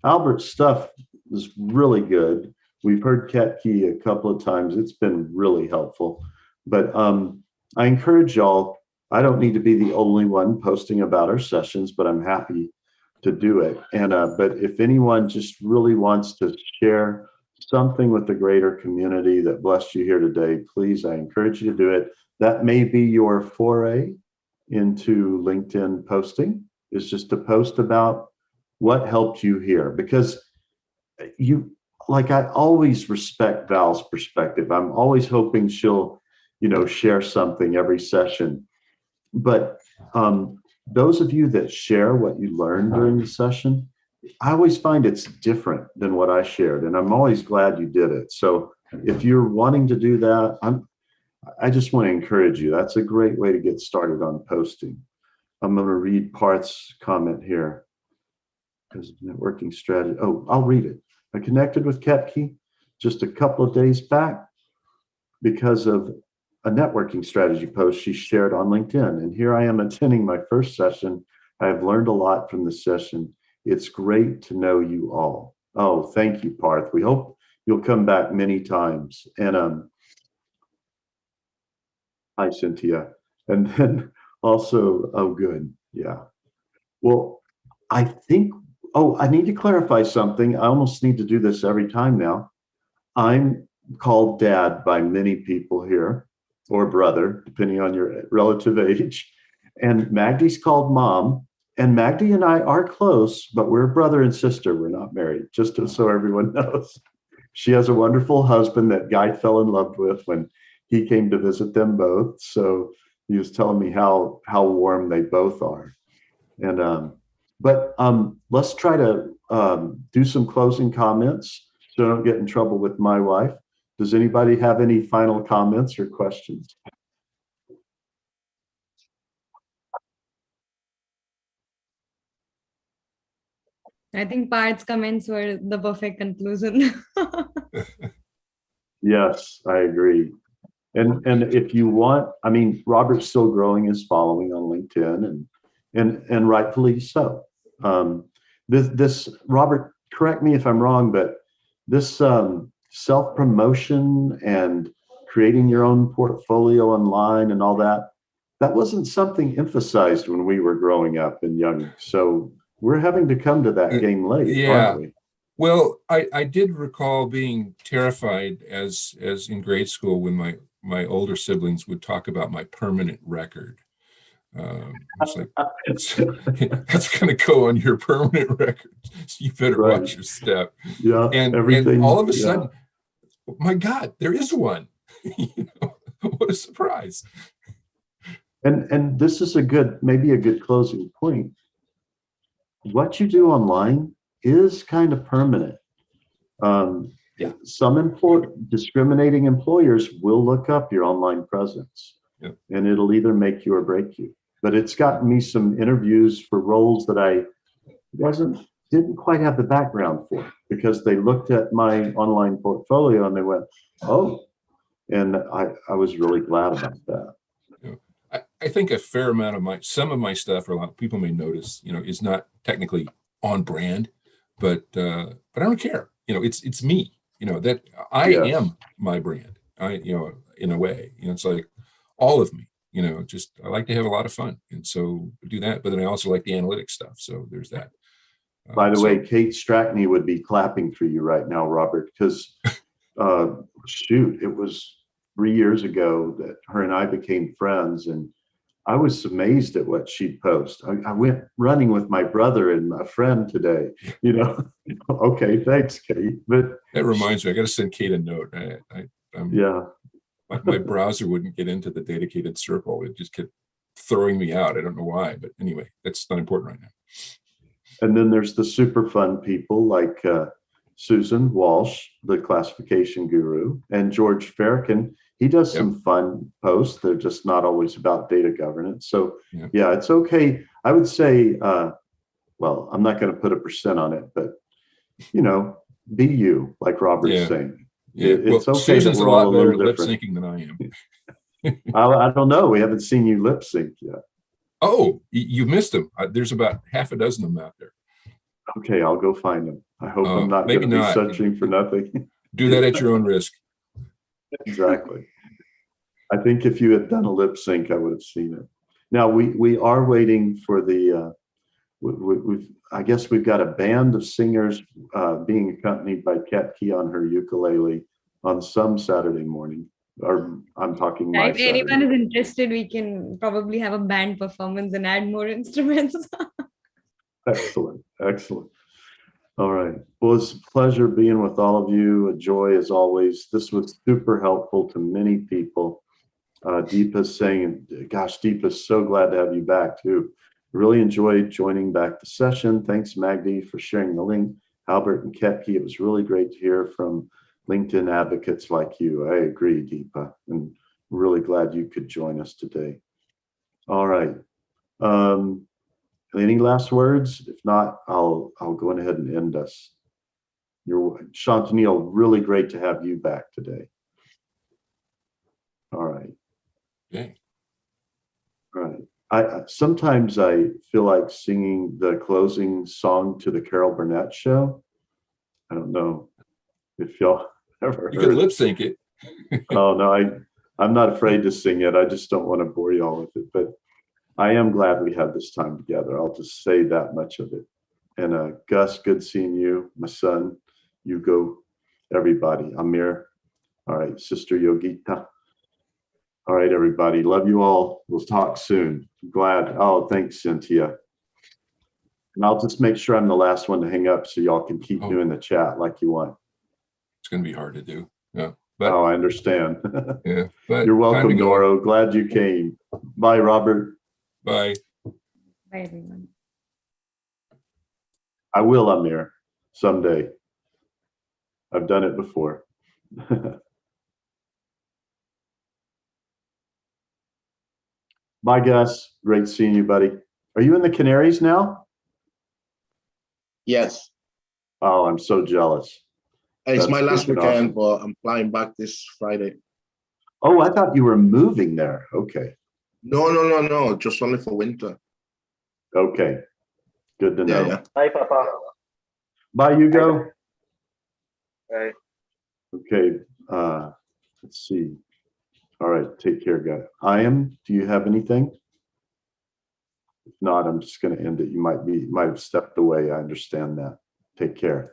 Albert's stuff is really good. We've heard Ketke a couple of times. It's been really helpful. But I encourage y'all, I don't need to be the only one posting about our sessions, but I'm happy to do it. And but if anyone just really wants to share something with the greater community that blessed you here today, please, I encourage you to do it. That may be your foray into LinkedIn posting, is just to post about what helped you here. Because I always respect Val's perspective. I'm always hoping she'll, you know, share something every session. But those of you that share what you learned during the session, I always find it's different than what I shared, and I'm always glad you did it. So if you're wanting to do that, I just want to encourage you. That's a great way to get started on posting. I'm going to read Parth's comment here. Because networking strategy. Oh, I'll read it. I connected with Ketke just a couple of days back because of a networking strategy post she shared on LinkedIn. And here I am attending my first session. I have learned a lot from the session. It's great to know you all. Oh, thank you, Parth. We hope you'll come back many times. And hi, Cynthia. And then also, oh, good. Yeah. Well, I think, I need to clarify something. I almost need to do this every time now. I'm called dad by many people here, or brother, depending on your relative age. And Magdie's called mom. And Magdie and I are close, but we're brother and sister. We're not married, just so everyone knows. She has a wonderful husband that Guy fell in love with when he came to visit them both. So he was telling me how warm they both are. And but let's try to do some closing comments so I don't get in trouble with my wife. Does anybody have any final comments or questions? I think Parth's comments were the perfect conclusion. Yes, I agree. And if you want, I mean, Robert's still growing his following on LinkedIn, and rightfully so. This Robert, correct me if I'm wrong, but this self-promotion and creating your own portfolio online and all that wasn't something emphasized when we were growing up and young. So we're having to come to that game late, yeah. aren't we? Well, I did recall being terrified as in grade school when my older siblings would talk about my permanent record. It's like, that's going to go on your permanent record. So you better watch your step. Yeah, and all of a sudden, my God, there is one. You know, what a surprise. And this is maybe a good closing point. What you do online is kind of permanent. Some discriminating employers will look up your online presence, and it'll either make you or break you. But it's gotten me some interviews for roles that I didn't quite have the background for, because they looked at my online portfolio and they went, oh, and I was really glad about that. I think a fair amount of some of my stuff, or a lot of people may notice, you know, is not technically on brand, but I don't care. You know, it's me. You know, that I am my brand. in a way, it's like all of me, just, I like to have a lot of fun. And so do that, but then I also like the analytics stuff. So there's that. By the So- way, Kate Strackney would be clapping for you right now, Robert, because shoot, it was 3 years ago that her and I became friends, and I was amazed at what she'd post. I went running with my brother and a friend today, Okay, thanks, Kate. But That reminds me, I got to send Kate a note. yeah, My browser wouldn't get into the dedicated circle. It just kept throwing me out. I don't know why, but anyway, that's not important right now. and then there's the super fun people like Susan Walsh, the classification guru, and George Farrakhan. He does some fun posts. They're just not always about data governance. So yeah, it's okay. I would say, well, I'm not going to put a percent on it, but be you, like Robert's saying. Yeah, It's well, okay. Susan's that a we're all lot better at little lip different. syncing than I am. I don't know. We haven't seen you lip sync yet. Oh, you missed them. There's about half a dozen of them out there. Okay, I'll go find them. I hope I'm not maybe going to be not. searching for nothing. Do that at your own risk. Exactly. I think if you had done a lip sync, I would have seen it. Now we are waiting for the. I guess we've got a band of singers being accompanied by Kat Key on her ukulele on some Saturday morning. Or I'm talking my If anyone Saturday. is interested, we can probably have a band performance and add more instruments. Excellent, excellent. All right. Well, it's a pleasure being with all of you. A joy as always. This was super helpful to many people. Deepa's saying, gosh, Deepa's so glad to have you back too. Really enjoyed joining back the session. Thanks, Magdi, for sharing the link. Albert and Ketke, it was really great to hear from LinkedIn advocates like you. I agree, Deepa, and really glad you could join us today. All right. Any last words? If not, I'll go ahead and end us. Chantanil, really great to have you back today. All right. Okay. All right. Sometimes I feel like singing the closing song to the Carol Burnett show. I don't know if y'all ever You heard can lip sync it. Oh no, I'm not afraid to sing it. I just don't want to bore y'all with it. But I am glad we had this time together. I'll just say that much of it. And Gus, good seeing you. My son, Hugo, everybody. Amir. All right, Sister Yogita. All right, everybody. Love you all. We'll talk soon. Glad. Oh, thanks, Cynthia. And I'll just make sure I'm the last one to hang up so y'all can keep doing the chat like you want. It's going to be hard to do. Yeah. But Oh, I understand. yeah. But You're time welcome, to go. Noro. Glad you came. Bye, Robert. Bye. Bye, everyone. I will, Amir, someday. I've done it before. Bye, Gus. Great seeing you, buddy. Are you in the Canaries now? Yes, Oh, I'm so jealous. it's my That's last freaking weekend, awesome. but I'm flying back this Friday. Oh, I thought you were moving there. Okay. No, just only for winter. Okay. Good to know. Yeah. Bye, Papa. Bye, Hugo. Bye. Okay. Let's see. All right. Take care, guys. Do you have anything? If not, I'm just going to end it. You might have stepped away. I understand that. Take care.